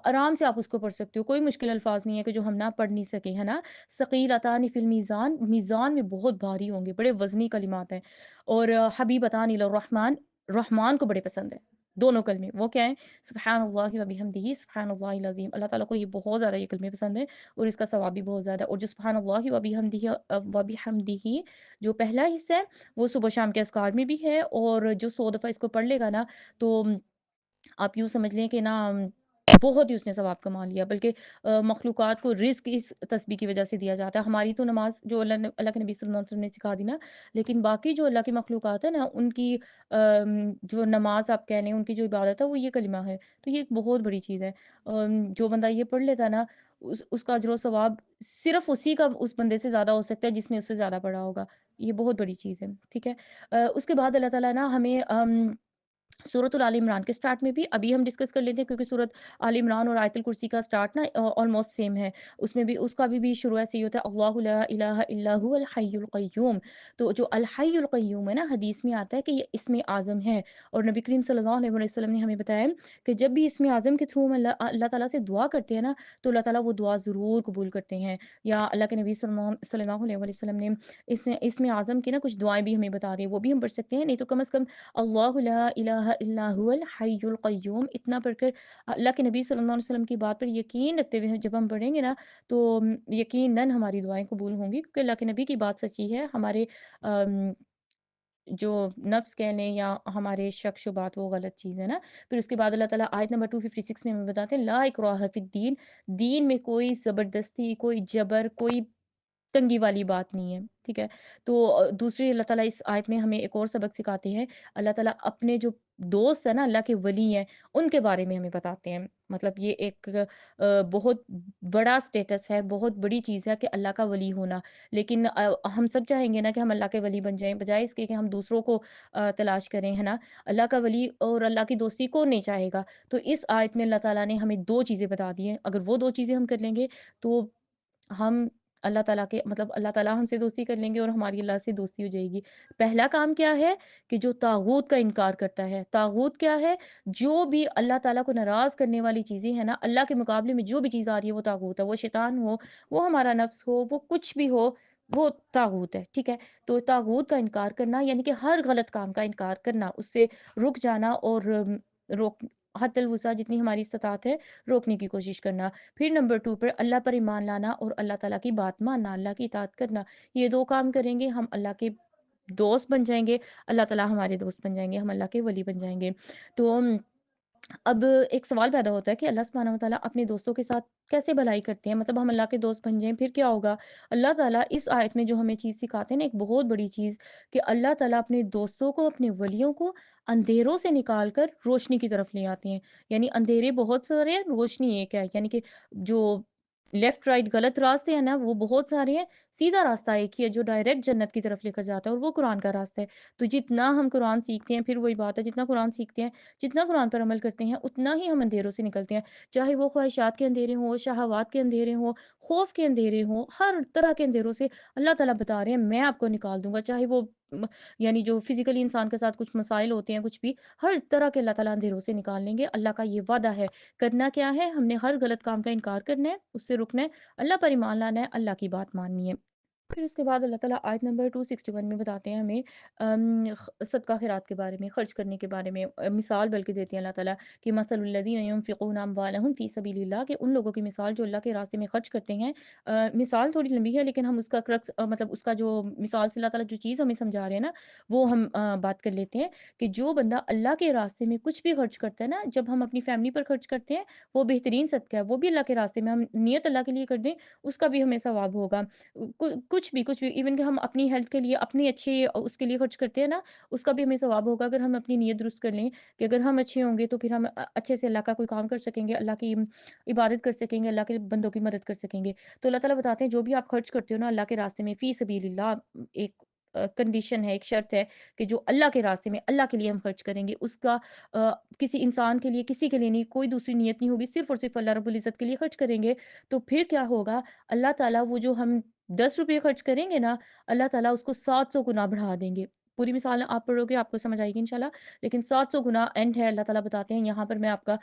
आराम से आप उसको पढ़ सकते हो। कोई मुश्किल अल्फ़ाज़ नहीं है कि जो हम ना पढ़ नहीं सकें, है ना? सक़ीलतानि फ़िल मीज़ान, मीज़ान में बहुत भारी होंगे, बड़े वज़नी कलिमात हैं। और हबीबतानि इलर रहमान, रहमान को बड़े पसंद है। दोनों कलमे, वो क्या हैं? सुब्हानल्लाहि व बिहम्दिही सुब्हानल्लाहिल अज़ीम। अल्लाह ताला को ये बहुत ज़्यादा ये कलमे पसंद हैं और इसका सवाब भी बहुत ज़्यादा है। और जो सुब्हानल्लाहि व बिहम्दिही जो पहला हिस्सा है, वो सुबह शाम के अज़कार में भी है, और जो 100 दफ़ा इसको पढ़ लेगा ना, तो आप यूँ समझ लें कि ना बहुत ही उसने सवाब कमा लिया। बल्कि मखलूक़ात को रिज़्क इस तस्बीह की वज़ह से दिया जाता है। हमारी तो नमाज़ जो अल्लाह के नबी सल्लल्लाहु अलैहि वसल्लम ने सिखा दी ना, लेकिन बाकी जो अल्लाह की मखलूक़ात है ना, उनकी जो नमाज़ आप कह लें, उनकी जो इबादत है, वो ये कलिमा है। तो ये एक बहुत बड़ी चीज़ है। जो बंदा ये पढ़ लेता है ना, उसका अजर व सवाब सिर्फ़ उसी का उस बंदे से ज़्यादा हो सकता है जिसने उससे ज़्यादा पढ़ा होगा। ये बहुत बड़ी चीज़ है, ठीक है? उसके बाद अल्लाह ताला ना हमें सूरतुल आल इमरान के स्टार्ट में भी अभी हम डिस्कस कर लेते हैं, क्योंकि सूरत आल इमरान और आयतुल कुर्सी का स्टार्ट ना ऑलमोस्ट सेम है। उसमें भी उसका भी शुरू ऐसे ही होता है, अल्लाहु ला इलाहा इल्ला हुवल हय्युल क़य्यूम। तो जो अल हय्युल क़य्यूम है ना, हदीस में आता है कि ये इस्म आज़म है, और नबी करीम सल्लल्लाहु अलैहि वसल्लम ने हमें बताया कि जब भी इस्म आज़म के थ्रू हम अल्लाह अल्लाह ताला से दुआ करते हैं ना, तो अल्लाह ताला वो दुआ ज़रूर कबूल करते हैं। या अल्लाह के नबी सल्लल्लाहु अलैहि वसल्लम ने इस्म आज़म की ना कुछ दुआएँ भी हमें बता दी हैं, वो भी हम पढ़ सकते हैं। नहीं तो कम से कम अल्लाहु ला इलाहा इल्ला हुवल हय्युल क़य्यूम इतना पढ़कर अल्लाह के नबी सल्लल्लाहु अलैहि वसल्लम की बात पर यकीन रखते हुए जब हम पढ़ेंगे ना, तो यकीनन हमारी दुआएँ कबूल होंगी, क्योंकि अल्लाह के नबी की बात सच्ची है। हमारे अम, जो नफ्स कह लें या हमारे शक शुबात, वो गलत चीज़ है ना। फिर उसके बाद अल्लाह ताला आयत नंबर 256 में हमें बताते हैं, ला इक्राहा फिद्दीन, दीन में कोई ज़बरदस्ती, कोई जबर, कोई तंगी वाली बात नहीं है, ठीक है? तो दूसरी अल्लाह ताला इस आयत में हमें एक और सबक सिखाते हैं। अल्लाह ताला अपने जो दोस्त है ना, अल्लाह के वली हैं, उनके बारे में हमें बताते हैं। मतलब ये एक बहुत बड़ा स्टेटस है, बहुत बड़ी चीज़ है कि अल्लाह का वली होना। लेकिन हम सब चाहेंगे ना कि हम अल्लाह के वली बन जाएँ, बजाए इसके कि हम दूसरों को तलाश करें, है ना? अल्लाह का वली और अल्लाह की दोस्ती कौन नहीं चाहेगा? तो इस आयत में अल्लाह ताला ने हमें 2 चीज़ें बता दी हैं। अगर वो 2 चीज़ें हम कर लेंगे, तो हम अल्लाह ताला के मतलब अल्लाह ताला हमसे दोस्ती कर लेंगे और हमारी अल्लाह से दोस्ती हो जाएगी। पहला काम क्या है कि जो तागूत का इनकार करता है, तागूत क्या है? जो भी अल्लाह ताला को नाराज़ करने वाली चीज़ें हैं ना, अल्लाह के मुकाबले में जो भी चीज़ आ रही है वो तागूत है। वो शैतान हो, वो हमारा नफ्स हो, वो कुछ भी हो, वो तागूत है, ठीक है? तो तागूत का इनकार करना यानी कि हर गलत काम का इनकार करना, उससे रुक जाना और रोक हद्दल वुसा जितनी हमारी इस्तिताअत है, रोकने की कोशिश करना। फिर नंबर 2 पर अल्लाह पर ईमान लाना और अल्लाह ताला की बात मानना, अल्लाह की इताअत करना। ये 2 काम करेंगे, हम अल्लाह के दोस्त बन जाएँगे, अल्लाह ताला हमारे दोस्त बन जाएँगे, हम अल्लाह के वली बन जाएँगे। तो अब एक सवाल पैदा होता है कि अल्लाह सुब्हानहू व तआला अपने दोस्तों के साथ कैसे भलाई करते हैं? मतलब हम अल्लाह के दोस्त बन जाएँ, फिर क्या होगा? अल्लाह ताला इस आयत में जो हमें चीज़ सिखाते हैं ना, एक बहुत बड़ी चीज़, कि अल्लाह ताला अपने दोस्तों को, अपने वलियों को अंधेरों से निकाल कर रोशनी की तरफ ले आते हैं। यानी अंधेरे बहुत सारे हैं, रोशनी एक है। यानी कि जो लेफ्ट राइट गलत रास्ते हैं ना, वो बहुत सारे हैं, सीधा रास्ता एक ही है जो डायरेक्ट जन्नत की तरफ लेकर जाता है, और वो कुरान का रास्ता है। तो जितना हम कुरान सीखते हैं, फिर वही बात है, जितना कुरान सीखते हैं, जितना कुरान पर अमल करते हैं, उतना ही हम अंधेरों से निकलते हैं। चाहे वो ख्वाहिशात के अंधेरे हों, शहवात के अंधेरे हों, खौफ के अंधेरे हों, हर तरह के अंधेरों से अल्लाह ताला बता रहे हैं, मैं आपको निकाल दूँगा। चाहे वो म यानी जो फ़िज़िकली इंसान के साथ कुछ मसाइल होते हैं, कुछ भी, हर तरह के अल्लाह ताला अंधेरों से निकाल लेंगे। अल्लाह का ये वादा है। करना क्या है? हमने हर गलत काम का इनकार करना है, उससे रुकना है, अल्लाह पर ईमान लाना है, अल्लाह की बात माननी है। फिर उसके बाद अल्लाह ताला आयत नंबर 261 में बताते हैं हमें सदका खैरात के बारे में, खर्च करने के बारे में मिसाल बल्कि देते हैं अल्लाह ताला कि मसलुल्लज़ीना युनफ़िक़ूना अम्वालहुम फ़ी सबीलिल्लाह, कि उन लोगों की मिसाल जो अल्लाह के रास्ते में खर्च करते हैं। मिसाल थोड़ी लंबी है, लेकिन हम उसका क्रक्स मतलब उसका जो मिसाल से अल्लाह ताला जो चीज़ हमें समझा रहे हैं ना, वो हम बात कर लेते हैं कि जो बंदा अल्लाह के रास्ते में कुछ भी खर्च करता है ना, जब हम अपनी फैमिली पर खर्च करते हैं, वो बेहतरीन सदका है, वो भी अल्लाह के रास्ते में हम नियत अल्लाह के लिए कर दें, उसका भी हमें सवाब होगा। कुछ भी इवन कि हम अपनी हेल्थ के लिए अपने अच्छे उसके लिए खर्च करते हैं ना, उसका भी हमें सवाब होगा अगर हम अपनी नीयत दुरुस्त कर लें कि अगर हम अच्छे होंगे तो फिर हम अच्छे से अल्लाह का कोई काम कर सकेंगे, अल्लाह की इबादत कर सकेंगे, अल्लाह के बंदों की मदद कर सकेंगे। तो अल्लाह ताला बताते हैं जो भी आप खर्च करते हो ना अल्लाह के रास्ते में फ़ी सबीलिल्लाह, एक कंडीशन है, एक शर्त है कि जो अल्लाह के रास्ते में, अल्लाह के लिए हम खर्च करेंगे। उसका किसी इंसान के लिए, किसी के लिए नहीं, कोई दूसरी नीयत नहीं होगी, सिर्फ़ और सिर्फ़ अल्लाह रब्बुल इज़्ज़त के लिए खर्च करेंगे। तो फिर क्या होगा, अल्लाह ताला वो जो हम ₹10 खर्च करेंगे ना, अल्लाह ताला उसको 700 गुना बढ़ा देंगे। पूरी मिसाल आप पढ़ोगे आपको समझ आएगी इंशाल्लाह। लेकिन 700 गुना एंड है, अल्लाह ताला बताते हैं यहाँ पर मैं आपका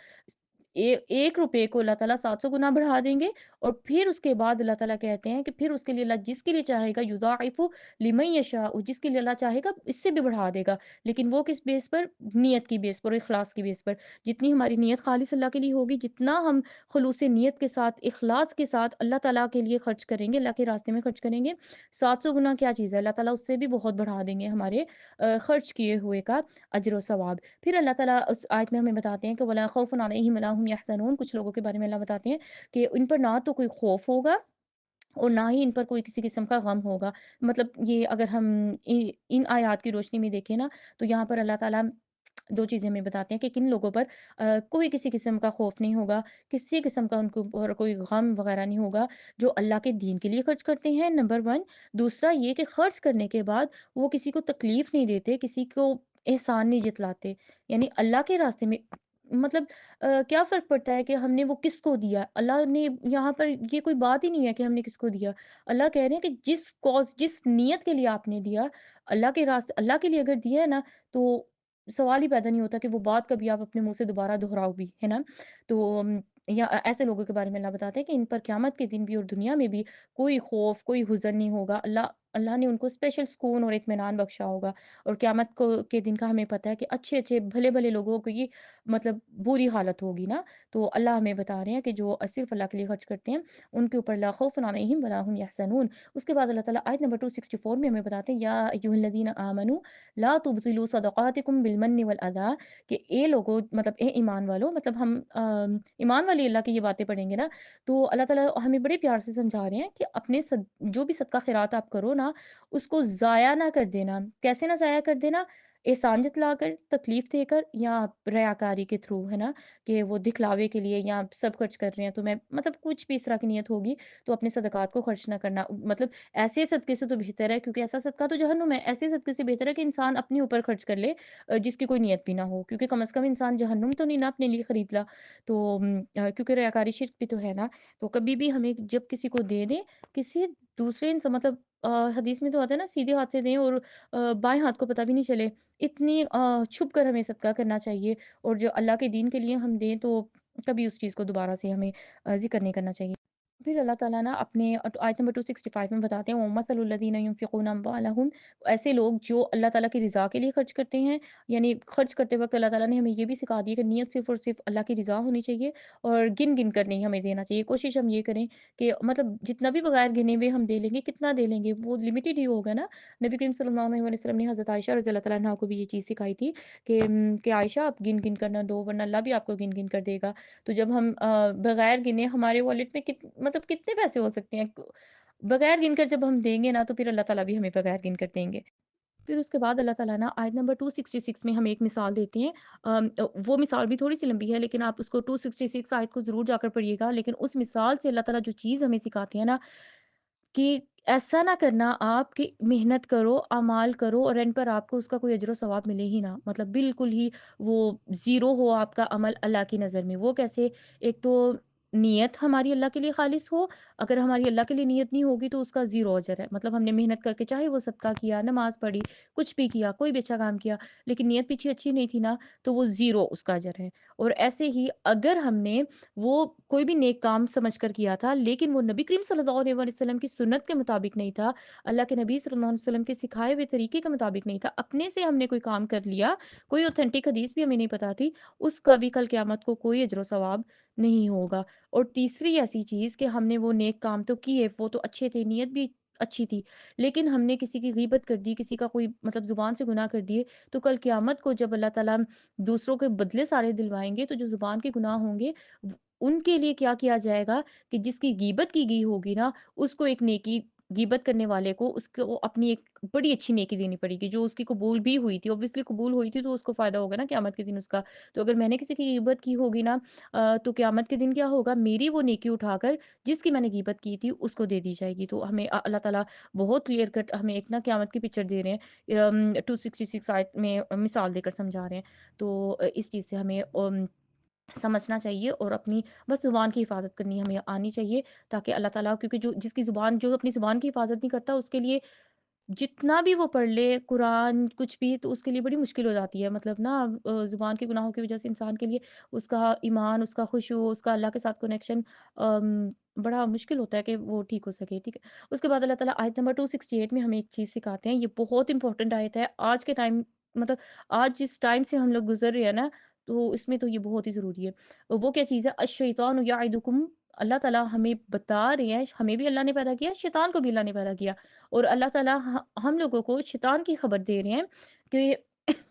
₹1 को अल्लाह ताला 700 गुना बढ़ा देंगे और फिर उसके बाद अल्लाह ताला कहते हैं कि फिर उसके लिए अल्लाह जिसके लिए चाहेगा युदाइफ़ु लिमन यशाअ, जिसके लिए अल्लाह चाहेगा इससे भी बढ़ा देगा। लेकिन वो किस बेस पर? नियत की बेस पर और इखलास की बेस पर। जितनी हमारी नियत खालिस अल्लाह के लिए होगी, जितना हम खुलूस नियत के साथ, इखलास के साथ अल्लाह ताला के लिए खर्च करेंगे, अल्लाह के रास्ते में खर्च करेंगे, 700 गुना क्या चीज़ है, अल्लाह ताला उससे भी बहुत बढ़ा देंगे हमारे खर्च किए हुए का अज्र व सवाब। फिर अल्लाह ताला उस आयत में हमें बताते हैं कि वला खौफुन अलैहिम वला हुम यहज़नून, कुछ लोगों के बारे में अल्लाह बताते हैं कि इन पर ना तो कोई खौफ होगा और ना ही इन पर कोई किसी किस्म का गम होगा। मतलब ये अगर हम इन आयत की रोशनी में देखें ना, तो यहाँ पर अल्लाह ताला 2 चीज़ें हमें बताते हैं कि किन लोगों पर कोई किसी किस्म का खौफ नहीं होगा, किसी किस्म का उनको और कोई गम वगैरह नहीं होगा, जो अल्लाह के दीन के लिए खर्च करते हैं, नंबर 1। दूसरा ये कि खर्च करने के बाद वो किसी को तकलीफ़ नहीं देते, किसी को एहसान नहीं जतलाते। यानी अल्लाह के रास्ते में मतलब क्या फ़र्क पड़ता है कि हमने वो किसको दिया? अल्लाह ने यहाँ पर ये कोई बात ही नहीं है कि हमने किसको दिया। अल्लाह कह रहे हैं कि जिस कॉज़ जिस नियत के लिए आपने दिया, अल्लाह के लिए अगर दिया है ना, तो सवाल ही पैदा नहीं होता कि वो बात कभी आप अपने मुँह से दोबारा दोहराओ भी, है ना? तो या ऐसे लोगों के बारे में अल्लाह बताते हैं कि इन पर क़यामत के दिन भी और दुनिया में भी कोई खौफ़, कोई हुज़न नहीं होगा। अल्लाह अल्लाह ने उनको स्पेशल सुकून और इत्मीनान बख्शा होगा। और क़यामत को के दिन का हमें पता है कि अच्छे-अच्छे, भले-भले लोगों की मतलब बुरी हालत होगी ना, तो अल्लाह हमें बता रहे हैं कि जो सिर्फ़ अल्लाह के लिए खर्च करते हैं, उनके ऊपर ला खौफ़ुन अलैहिम वला हुम यहज़नून। उसके बाद अल्लाह ताला आयत नंबर 264 में हमें बताते हैं, या अय्युहल्लज़ीना आमनू ला तुब्तिलू सदक़ातिकुम बिल-मन्नि वल-अज़ा, कि ए लोगो मतलब ए ईमान वालों, मतलब हम ईमान वाली अल्लाह की ये बातें पढ़ेंगे ना, तो अल्लाह ताला हमें बड़े प्यार से समझा रहे हैं कि अपने जो भी सदका खैरात आप करो ना, उसको ज़ाया ना कर देना। कैसे ना ज़ाया कर देना? एहसान जतलाकर, तकलीफ़ देकर या रियाकारी के थ्रू, है ना? कि वो दिखलावे के लिए या सब खर्च कर रहे हैं तो मैं मतलब कुछ भी इस तरह की नीयत होगी, तो अपने सदक़ात को खर्च ना करना। मतलब ऐसे सदक़े से तो बेहतर है, क्योंकि ऐसा सदका तो जहन्नुम है, ऐसे सदक़े से बेहतर है कि इंसान अपने ऊपर खर्च कर ले, जिसकी कोई नीयत भी ना हो। क्योंकि कम से कम इंसान जहन्नुम तो नहीं ना अपने लिए खरीद ला। तो क्योंकि रियाकारी शिर्क भी तो है ना, तो कभी भी हमें जब किसी को दे दें, किसी दूसरे इंसान मतलब हदीस में तो आता है ना, सीधे हाथ से दें और बाएँ हाथ को पता भी नहीं चले। इतनी छुप कर हमें सदका करना चाहिए, और जो अल्लाह के दीन के लिए हम दें तो कभी उस चीज़ को दोबारा से हमें ज़िक्र नहीं करना चाहिए। फिर अल्लाह ताला ना अपने आयत नंबर 265 में बताते हैं, वमसलुल लज़ीना युनफ़िक़ूना अम्वालहुम, ऐसे लोग जो अल्लाह ताला की रज़ा के लिए खर्च करते हैं, यानी खर्च करते वक़्त अल्लाह ताला ने हमें ये भी सिखा दिया कि नियत सिर्फ़ और सिर्फ़ अल्लाह की रज़ा होनी चाहिए, और गिन-गिन कर नहीं हमें देना चाहिए। कोशिश हम ये करें कि मतलब जितना भी बगैर गिने हुए हम दे लेंगे, कितना दे लेंगे, वो लिमिटेड ही होगा ना। नबी करीम सल्लल्लाहु अलैहि वसल्लम ने हज़रत आयशा रज़ियल्लाहु तआला अन्हा को भी ये चीज़ सिखाई थी कि आयशा आप गिन-गिन कर ना दो, वरना अल्लाह भी आपको गिन-गिन कर देगा। तो जब हम बगैर गिने हमारे वॉलेट में मतलब कितने पैसे हो सकते हैं? बगैर गिनकर जब हम देंगे ना, तो फिर अल्लाह ताला भी हमें बगैर गिनकर देंगे। फिर उसके बाद अल्लाह ताला ना आयत नंबर 266 में हमें एक मिसाल देते हैं। वो मिसाल भी थोड़ी-सी लंबी है, लेकिन आप उसको 266 आयत को ज़रूर जाकर पढ़िएगा। लेकिन उस मिसाल से अल्लाह ताला जो चीज़ हमें सिखाते हैं ना, कि ऐसा ना करना आप कि मेहनत करो, अमाल करो और एंड पर आपको उसका कोई अजर सवाब मिले ही ना। मतलब बिल्कुल ही वो ज़ीरो हो आपका अमल अल्लाह की नज़र में। वो कैसे? एक तो नियत हमारी अल्लाह के लिए खालिस हो, अगर हमारी अल्लाह के लिए नियत नहीं होगी तो उसका ज़ीरो अजर है। मतलब हमने मेहनत करके चाहे वो सदका किया, नमाज़ पढ़ी, कुछ भी किया, कोई भी अच्छा काम किया, लेकिन नियत पीछे अच्छी नहीं थी ना, तो वो ज़ीरो उसका अजर है। और ऐसे ही अगर हमने वो कोई भी नेक काम समझ कर किया था, लेकिन वो नबी करीम सल्लल्लाहु अलैहि वसल्लम की सुन्नत के मुताबिक नहीं था, अल्लाह के नबी सल्लल्लाहु अलैहि वसल्लम के सिखाए हुए तरीके के मुताबिक नहीं था, अपने से हमने कोई काम कर लिया, कोई ऑथेंटिक हदीस भी हमें नहीं पता थी, उसका भी कल क़यामत को कोई अजर सवाब नहीं होगा। और तीसरी ऐसी चीज़ कि हमने वो नेक काम तो किए, वो तो अच्छे थे, नीयत भी अच्छी थी, लेकिन हमने किसी की गीबत कर दी, किसी का कोई मतलब ज़ुबान से गुनाह कर दिए, तो कल क़यामत को जब अल्लाह ताला दूसरों के बदले सारे दिलवाएँगे, तो जो ज़ुबान के गुनाह होंगे, व उनके लिए क्या किया जाएगा कि जिसकी गीबत की गई होगी ना, उसको एक नेकी غیبت کرنے والے کو اس کو اپنی ایک بڑی اچھی نیکی دینی پڑے گی، جو اس کی قبول بھی ہوئی تھی، اوبویسلی قبول ہوئی تھی تو اس کو فائدہ ہوگا نا قیامت کے دن اس کا۔ تو اگر میں نے کسی کی غیبت کی ہوگی نا تو قیامت کے دن کیا ہوگا، میری وہ نیکی اٹھا کر جس کی میں نے غیبت کی تھی اس کو دے دی جائے گی۔ تو ہمیں اللہ تعالیٰ بہت کلیئر کٹ ہمیں ایک نا قیامت کی پکچر دے رہے ہیں، 266 آیت میں مثال دے کر سمجھا رہے ہیں۔ تو اس چیز سے ہمیں سمجھنا چاہیے اور اپنی بس زبان کی حفاظت کرنی ہمیں آنی چاہیے، تاکہ اللہ تعالیٰ، کیونکہ جو جس کی زبان جو اپنی زبان کی حفاظت نہیں کرتا اس کے لیے جتنا بھی وہ پڑھ لے قرآن کچھ بھی تو اس کے لیے بڑی مشکل ہو جاتی ہے، مطلب نا زبان کے گناہوں کی وجہ سے انسان کے لیے اس کا ایمان، اس کا خشوع، اس کا اللہ کے ساتھ کنیکشن بڑا مشکل ہوتا ہے کہ وہ ٹھیک ہو سکے، ٹھیک ہے۔ اس کے بعد اللہ تعالیٰ آیت نمبر 268 میں ہمیں ایک چیز سکھاتے ہیں، یہ بہت امپورٹنٹ آیت ہے آج کے ٹائم، مطلب آج جس ٹائم سے ہم لوگ گزر رہے ہیں نا، تو اس میں تو یہ بہت ہی ضروری ہے۔ وہ کیا چیز ہے؟ الشیطان یعدکم، اللہ تعالیٰ ہمیں بتا رہے ہیں، ہمیں بھی اللہ نے پیدا کیا، شیطان کو بھی اللہ نے پیدا کیا، اور اللہ تعالیٰ ہم لوگوں کو شیطان کی خبر دے رہے ہیں کہ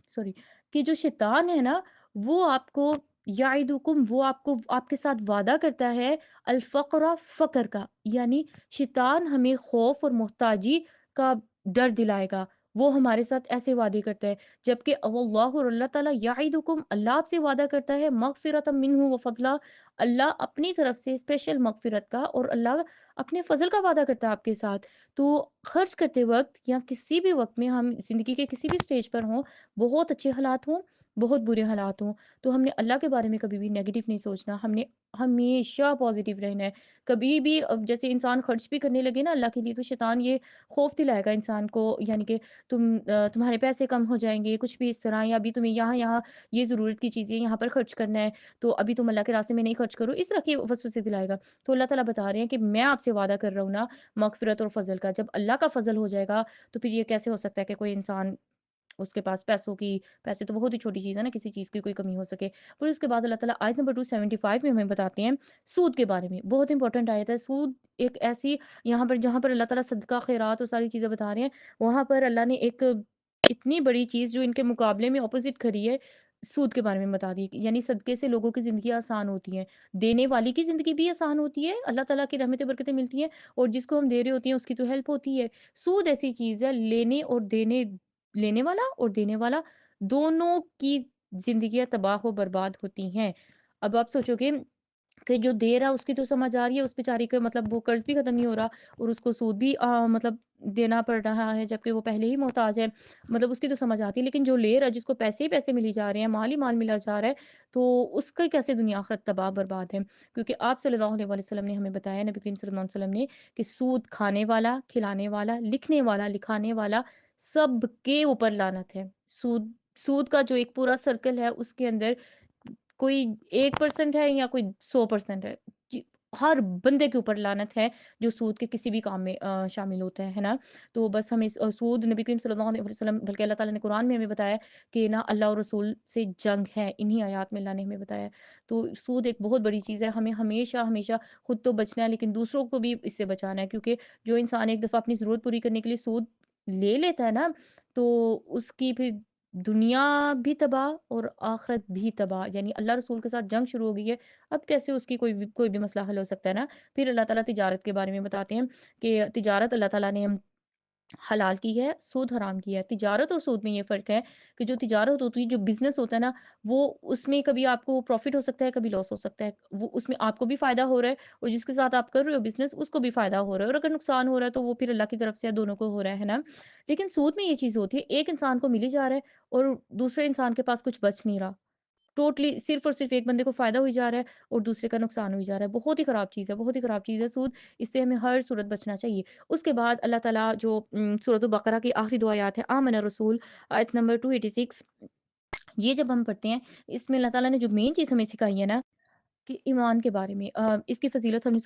سوری، کہ جو شیطان ہے نا وہ آپ کو یعدکم، وہ آپ کو آپ کے ساتھ وعدہ کرتا ہے الفقر، فقر کا، یعنی شیطان ہمیں خوف اور محتاجی کا ڈر دلائے گا، وہ ہمارے ساتھ ایسے وعدے کرتا ہے، جبکہ واللہ، اور اللہ تعالیٰ یعدکم، اللہ آپ سے وعدہ کرتا ہے مغفرۃ منہ و فضلا، اللہ اپنی طرف سے اسپیشل مغفرت کا اور اللہ اپنے فضل کا وعدہ کرتا ہے آپ کے ساتھ۔ تو خرچ کرتے وقت یا کسی بھی وقت میں ہم زندگی کے کسی بھی سٹیج پر ہوں، بہت اچھے حالات ہوں، بہت برے حالات ہوں، تو ہم نے اللہ کے بارے میں کبھی بھی نیگیٹو نہیں سوچنا، ہم نے ہمیشہ پازیٹیو رہنا ہے۔ کبھی بھی جیسے انسان خرچ بھی کرنے لگے نا اللہ کے لیے، تو شیطان یہ خوف دلائے گا انسان کو، یعنی کہ تمہارے پیسے کم ہو جائیں گے، کچھ بھی اس طرح، یا ابھی تمہیں یہاں یہاں یہ ضرورت کی چیزیں یہاں پر خرچ کرنا ہے، تو ابھی تم اللہ کے راستے میں نہیں خرچ کرو، اس طرح کے وسوسے دلائے گا۔ تو اللہ تعالیٰ بتا رہے ہیں کہ میں آپ سے وعدہ کر رہا ہوں نا مغفرت اور فضل کا، جب اللہ کا فضل ہو جائے گا تو پھر یہ کیسے ہو سکتا ہے کہ کوئی انسان اس کے پاس پیسے تو بہت ہی چھوٹی چیز ہے نا، کسی چیز کی کوئی کمی ہو سکے۔ پھر اس کے بعد اللہ تعالیٰ آیت نمبر 275 میں ہمیں بتاتے ہیں سود کے بارے میں، بہت امپورٹنٹ آیت ہے۔ سود ایک ایسی، یہاں پر جہاں پر اللہ تعالیٰ صدقہ خیرات اور ساری چیزیں بتا رہے ہیں، وہاں پر اللہ نے ایک اتنی بڑی چیز جو ان کے مقابلے میں اپوزٹ کری ہے، سود کے بارے میں بتا دی، یعنی صدقے سے لوگوں کی زندگی آسان ہوتی ہے، دینے والی کی زندگی بھی آسان ہوتی ہے، اللہ تعالیٰ کی رحمتیں برکتیں ملتی ہیں، اور جس کو ہم دے رہے ہوتے ہیں اس کی تو ہیلپ ہوتی ہے۔ سود ایسی چیز ہے، لینے والا اور دینے والا دونوں کی زندگیاں تباہ و برباد ہوتی ہیں۔ اب آپ سوچو کہ جو دے رہا اس کی تو سمجھ آ رہی ہے، اس بیچاری کا مطلب وہ قرض بھی ختم نہیں ہو رہا اور اس کو سود بھی مطلب دینا پڑ رہا ہے، جبکہ وہ پہلے ہی محتاج ہے، مطلب اس کی تو سمجھ آتی ہے، لیکن جو لے رہا ہے، جس کو پیسے ہی پیسے ملی جا رہے ہیں، مال ہی مال ملا جا رہا ہے، تو اس کا کیسے دنیا آخرت تباہ برباد ہے۔ کیونکہ آپ صلی اللہ علیہ وسلم نے ہمیں بتایا، نبی کریم صلی اللہ علیہ وسلم نے، کہ سود کھانے والا، کھلانے والا، لکھنے والا، لکھانے والا، سب کے اوپر لعنت ہے۔ سود کا جو ایک پورا سرکل ہے اس کے اندر کوئی 1% ہے یا کوئی 100% ہے، جی، ہر بندے کے اوپر لعنت ہے جو سود کے کسی بھی کام میں شامل ہوتا ہے نا۔ تو بس ہمیں سود، نبی کریم صلی اللہ علیہ وسلم، بلکہ اللہ تعالیٰ نے قرآن میں ہمیں بتایا کہ نا اللہ اور رسول سے جنگ ہے، انہی آیات میں اللہ نے ہمیں بتایا۔ تو سود ایک بہت بڑی چیز ہے، ہمیں ہمیشہ ہمیشہ خود تو بچنا ہے لیکن دوسروں کو بھی اس سے بچانا ہے، کیونکہ جو انسان ایک دفعہ اپنی ضرورت پوری کرنے کے لیے سود لے لیتا ہے نا، تو اس کی پھر دنیا بھی تباہ اور آخرت بھی تباہ، یعنی اللہ رسول کے ساتھ جنگ شروع ہو گئی ہے، اب کیسے اس کی کوئی بھی مسئلہ حل ہو سکتا ہے نا۔ پھر اللہ تعالیٰ تجارت کے بارے میں بتاتے ہیں کہ تجارت اللہ تعالیٰ نے حلال کی ہے، سود حرام کیا ہے۔ تجارت اور سود میں یہ فرق ہے کہ جو تجارت ہوتی ہے، جو بزنس ہوتا ہے نا، وہ اس میں کبھی آپ کو پروفٹ ہو سکتا ہے، کبھی لاس ہو سکتا ہے، وہ اس میں آپ کو بھی فائدہ ہو رہا ہے اور جس کے ساتھ آپ کر رہے ہو بزنس اس کو بھی فائدہ ہو رہا ہے، اور اگر نقصان ہو رہا ہے تو وہ پھر اللہ کی طرف سے دونوں کو ہو رہا ہے نا۔ لیکن سود میں یہ چیز ہوتی ہے، ایک انسان کو مل ہی جا رہا ہے اور دوسرے انسان کے پاس کچھ بچ نہیں رہا، ٹوٹلی صرف اور صرف ایک بندے کو فائدہ ہوئی جا رہا ہے اور دوسرے کا نقصان ہوئی جا رہا ہے، بہت ہی خراب چیز ہے، بہت ہی خراب چیز ہے سود، اس سے ہمیں ہر صورت بچنا چاہیے۔ اس کے بعد اللہ تعالیٰ جو سورۃ البقرہ کی آخری 2 آیات ہیں، آمن الرسول، آیت نمبر 286، یہ جب ہم پڑھتے ہیں، اس میں اللہ تعالیٰ نے جو مین چیز ہمیں سکھائی ہے نا، کہ ایمان کے بارے میں اس کی فضیلت ہم نے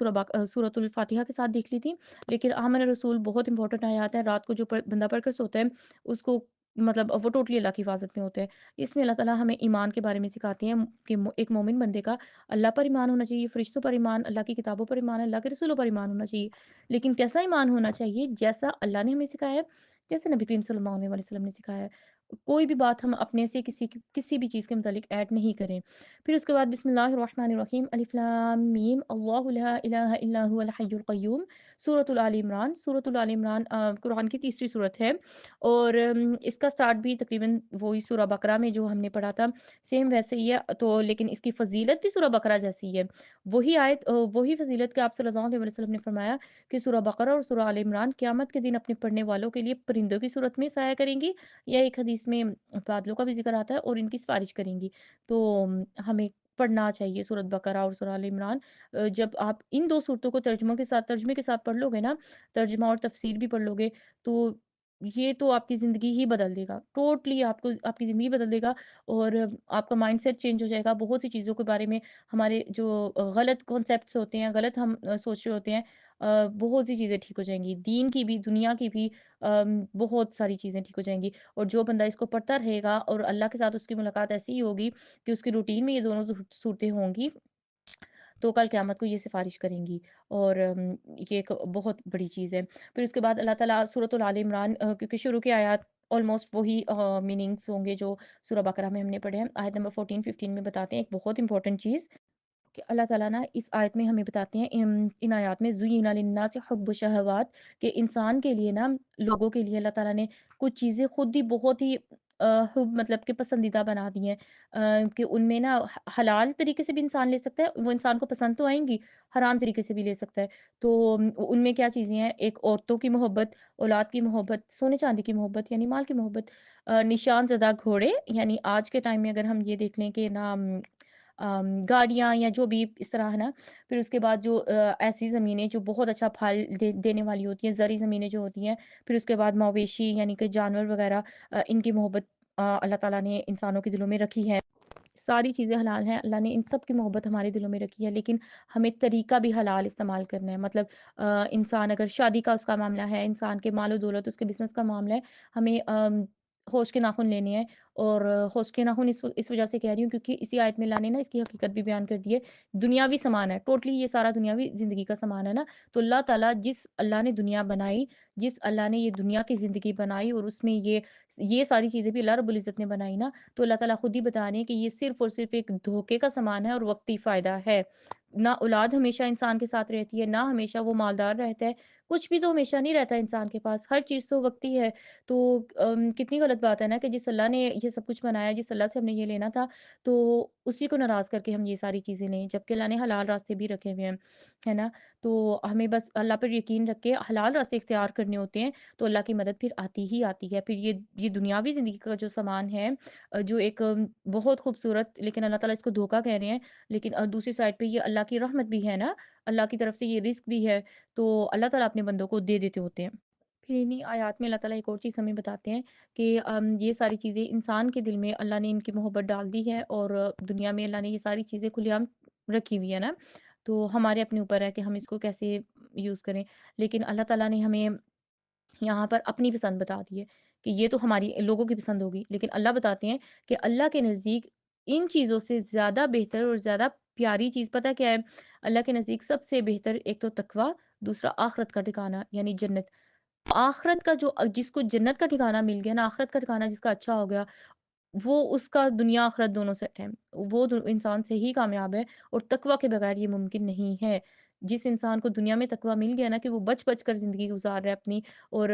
سورۃ الفاتحہ کے ساتھ دیکھ لی تھی، لیکن آمن الرسول بہت امپورٹنٹ آیات ہے، رات کو جو بندہ پڑھ کر سوتا ہے اس کو مطلب وہ ٹوٹلی اللہ کی حفاظت میں ہوتا ہے۔ اس میں اللہ تعالیٰ ہمیں ایمان کے بارے میں سکھاتے ہیں کہ ایک مومن بندے کا اللہ پر ایمان ہونا چاہیے، فرشتوں پر ایمان، اللہ کی کتابوں پر ایمان، اللہ کے رسولوں پر ایمان ہونا چاہیے، لیکن کیسا ایمان ہونا چاہیے؟ جیسا اللہ نے ہمیں سکھایا ہے، جیسے نبی کریم صلی اللہ علیہ وسلم نے سکھایا ہے۔ कोई भी बात हम अपने से किसी भी चीज़ के मुतालिक ऐड नहीं करें। फिर उसके बाद बिस्मिल्लाहिर्रहमानिर्रहीम, अलिफ लाम मीम, अल्लाहु ला इलाहा इल्ला हुवल हय्युल क़य्यूम, सूरतुल आल इमरान। सूरतुल आल इमरान कुरान की तीसरी सूरत है और इसका स्टार्ट भी तकरीबन वही सूरा बकरा में जो हमने पढ़ा था, सेम वैसे ही है। तो लेकिन इसकी फ़ज़ीलत भी सूरा बकरा जैसी है। वही आयत वही फ़ज़ीलत कि आप सल्लल्लाहु अलैहि वसल्लम ने फरमाया कि सूरा बकरा और सूरा आल इमरान क़यामत के दिन अपने पढ़ने वालों के लिए परिंदों की सूरत में साया करेंगी, या एक हदीस में बादलों का भी ज़िक्र आता है और इनकी सिफ़ारिश करेंगी। तो हमें पढ़ना चाहिए सूरत बकरा और सूरा आल इमरान। जब आप इन 2 सूरतों को तर्जुमे के साथ पढ़ लोगे ना, तर्जुमा और तफ़सीर भी पढ़ लोगे, तो ये तो आपकी ज़िंदगी ही बदल देगा। टोटली आपको आपकी ज़िंदगी बदल देगा और आपका माइंडसेट चेंज हो जाएगा। बहुत सी चीज़ों के बारे में हमारे जो गलत कॉन्सेप्ट्स होते हैं, गलत हम सोच रहे होते हैं, बहुत सी चीज़ें ठीक हो जाएँगी। दीन की भी, दुनिया की भी बहुत सारी चीज़ें ठीक हो जाएँगी। और जो बंदा इसको पढ़ता रहेगा और अल्लाह के साथ उसकी मुलाकात ऐसी ही होगी कि उसकी रूटीन में ये दोनों सूरतें होंगी, तो कल क़यामत को ये सिफ़ारिश करेंगी और ये एक बहुत बड़ी चीज़ है। फिर उसके बाद अल्लाह ताला सूरतुल आल इमरान, क्योंकि शुरू की आयत ऑलमोस्ट वही मीनिंग्स होंगे जो सूरा बकरा में हमने पढ़े हैं। आयत नंबर 14-15 में बताते हैं एक बहुत इंपॉर्टेंट चीज़ कि अल्लाह ताला ना इस आयत में हमें बताते हैं, इन आयत में ज़ुय्यिना लिन्नासि हुब्बु शहवात, कि इंसान के लिए ना, लोगों के लिए अल्लाह ताला ने कुछ चीज़ें खुद ही बहुत ही हुब मतलब कि पसंदीदा बना दी हैं, कि उनमें ना हलाल तरीके से भी इंसान ले सकता है, वो इंसान को पसंद तो आएँगी, हराम तरीके से भी ले सकता है। तो उनमें क्या चीज़ें हैं, एक औरतों की मोहब्बत, औलाद की मोहब्बत, सोने-चांदी की मोहब्बत यानी माल की मोहब्बत, निशान ज़दा घोड़े यानी आज के टाइम में अगर हम ये देख लें कि ना गाड़ियाँ या जो भी इस तरह है ना। फिर उसके बाद जो ऐसी ज़मीनें जो बहुत अच्छा फल देने वाली होती हैं, ज़री ज़मीनें जो होती हैं। फिर उसके बाद मवेशी यानी कि जानवर वग़ैरह, इनकी मोहब्बत अल्लाह ताला ने इंसानों के दिलों में रखी है। सारी चीज़ें हलाल हैं, अल्लाह ने इन सब की मोहब्बत हमारे दिलों में रखी है, लेकिन हमें तरीका भी हलाल इस्तेमाल करना है। मतलब इंसान अगर शादी का उसका मामला है, इंसान के मालो-दौलत, उसके बिज़नेस का मामला है, हमें होश के नाख़ुन लेने हैं। और होश के नाख़ुन इस वज़ह से कह रही हूँ क्योंकि इसी आयत में अल्लाह ने ना इसकी हकीकत भी बयान कर दी है। दुनियावी सामान है, टोटली ये सारा दुनियावी ज़िंदगी का सामान है ना, तो अल्लाह ताला जिस अल्लाह ने दुनिया बनाई, जिस अल्लाह ने ये दुनिया की ज़िंदगी बनाई और उसमें ये सारी चीज़ें भी अल्लाह रब्बुल इज़्ज़त ने बनाई ना, तो अल्लाह ताला खुद ही बता रहे हैं कि ये सिर्फ़ और सिर्फ़ एक धोखे का सामान है और वक़्ती फ़ायदा है। ना औलाद हमेशा इंसान के साथ रहती है, ना हमेशा वो मालदार रहता है, कुछ भी तो हमेशा नहीं रहता इंसान के पास, हर चीज़ तो वक़्ती है। तो कितनी गलत बात है ना कि जिस अल्लाह ने ये सब कुछ बनाया, जिस अल्लाह से हमने ये लेना था, तो उसी को नाराज़ करके हम ये सारी चीज़ें लें, जबकि अल्लाह ने हलाल रास्ते भी रखे हुए हैं, है ना? तो हमें बस अल्लाह पर यकीन रख के हलाल रास्ते इख्तियार करने होते हैं, तो अल्लाह की मदद फिर आती ही आती है। फिर ये दुनियावी ज़िंदगी का जो सामान है, जो एक बहुत खूबसूरत, लेकिन अल्लाह ताला इसको धोखा कह रहे हैं, लेकिन दूसरी साइड पे ये अल्लाह की रहमत भी है ना, अल्लाह की तरफ से ये रिज़्क भी है, तो अल्लाह ताला अपने बंदों को दे देते होते हैं। फिर इन्हीं आयत में अल्लाह ताला एक और चीज़ हमें बताते हैं कि ये सारी चीज़ें इंसान के दिल में अल्लाह ने इनकी मोहब्बत डाल दी है और दुनिया में अल्लाह ने ये सारी चीज़ें खुलेआम रखी हुई है ना, तो हमारे अपने ऊपर है कि हम इसको कैसे यूज़ करें। लेकिन अल्लाह ताला ने हमें यहाँ पर अपनी पसंद बता दी है कि ये तो हमारी लोगों की पसंद होगी, लेकिन अल्लाह बताते हैं कि अल्लाह के नज़दीक इन चीज़ों से ज़्यादा बेहतर और ज़्यादा प्यारी चीज़ पता क्या है? अल्लाह के नज़दीक सबसे बेहतर एक तो तकवा, दूसरा आखिरत का ठिकाना यानी जन्नत। आखिरत का जो जिसको जन्नत का ठिकाना मिल गया ना, आखिरत का ठिकाना जिसका अच्छा हो गया, वो उसका दुनिया आखिरत दोनों सेट है। वो दो इंसान से ही कामयाब है और तकवा के बगैर ये मुमकिन नहीं है। जिस इंसान को दुनिया में तकवा मिल गया ना कि वो बच-बच कर ज़िंदगी गुज़ार रहा है अपनी और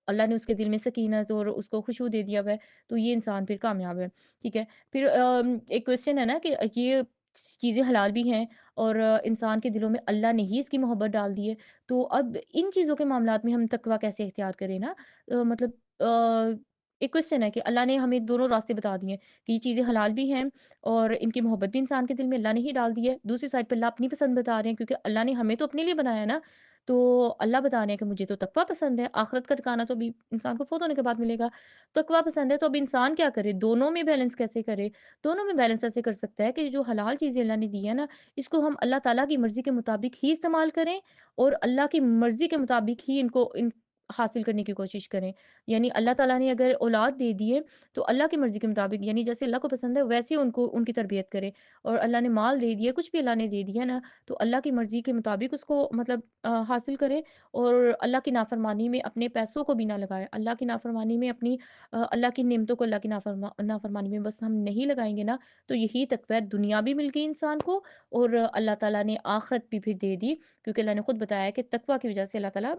अल्लाह ने उसके दिल में सकीनत और उसको खुशू दे दिया हुआ है, तो ये इंसान फिर कामयाब है। ठीक है? फिर एक क्वेश्चन है ना कि ये चीज़ें हलाल भी हैं और इंसान के दिलों में अल्लाह ने ही इसकी मोहब्बत डाल दी है। तो अब इन चीज़ों के मामलात में हम तकवा कैसे इख्तियार करें ना? मतलब एक क्वेश्चन है कि अल्लाह ने हमें दोनों रास्ते बता दिए हैं कि ये चीज़ें हलाल भी हैं और इनकी मोहब्बत भी इंसान के दिल में अल्लाह ने ही डाल दी है। दूसरी साइड पे अल्लाह अपनी पसंद बता रहे हैं क्योंकि अल्लाह ने हमें तो अपने लिए बनाया है ना। तो अल्लाह बता रहे हैं कि मुझे तो तकवा पसंद है, आखिरत का ठिकाना तो अभी इंसान को फ़ौत होने के बाद मिलेगा। तकवा पसंद है तो अब इंसान क्या करे? दोनों में बैलेंस कैसे करे? दोनों में बैलेंस ऐसे कर सकता है कि जो हलाल चीज़ें अल्लाह ने दी है ना, इसको हम अल्लाह ताला की मर्ज़ी के मुताबिक ही इस्तेमाल करें और अल्लाह की मर्ज़ी के मुताबिक ही इनको इन حاصل کرنے کی کوشش کریں۔ یعنی اللہ تعالیٰ نے اگر اولاد دے دی ہے، تو اللہ کی مرضی کے مطابق، یعنی جیسے اللہ کو پسند ہے ویسے ان کو ان کی تربیت کریں، اور اللہ نے مال دے دیا ہے، کچھ بھی اللہ نے دے دیا ہے نا، تو اللہ کی مرضی کے مطابق اس کو مطلب حاصل کریں، اور اللہ کی نافرمانی میں اپنے پیسوں کو بھی نہ لگائیں۔ اللہ کی نافرمانی میں اپنی اللہ کی نعمتوں کو اللہ کی نافرمانی میں بس ہم نہیں لگائیں گے نا، تو یہی تقوی دنیا بھی مل گئی انسان کو، اور اللہ تعالیٰ نے آخرت بھی پھر دے دی، کیونکہ اللہ نے خود بتایا ہے کہ تقوی کی وجہ سے اللہ تعالیٰ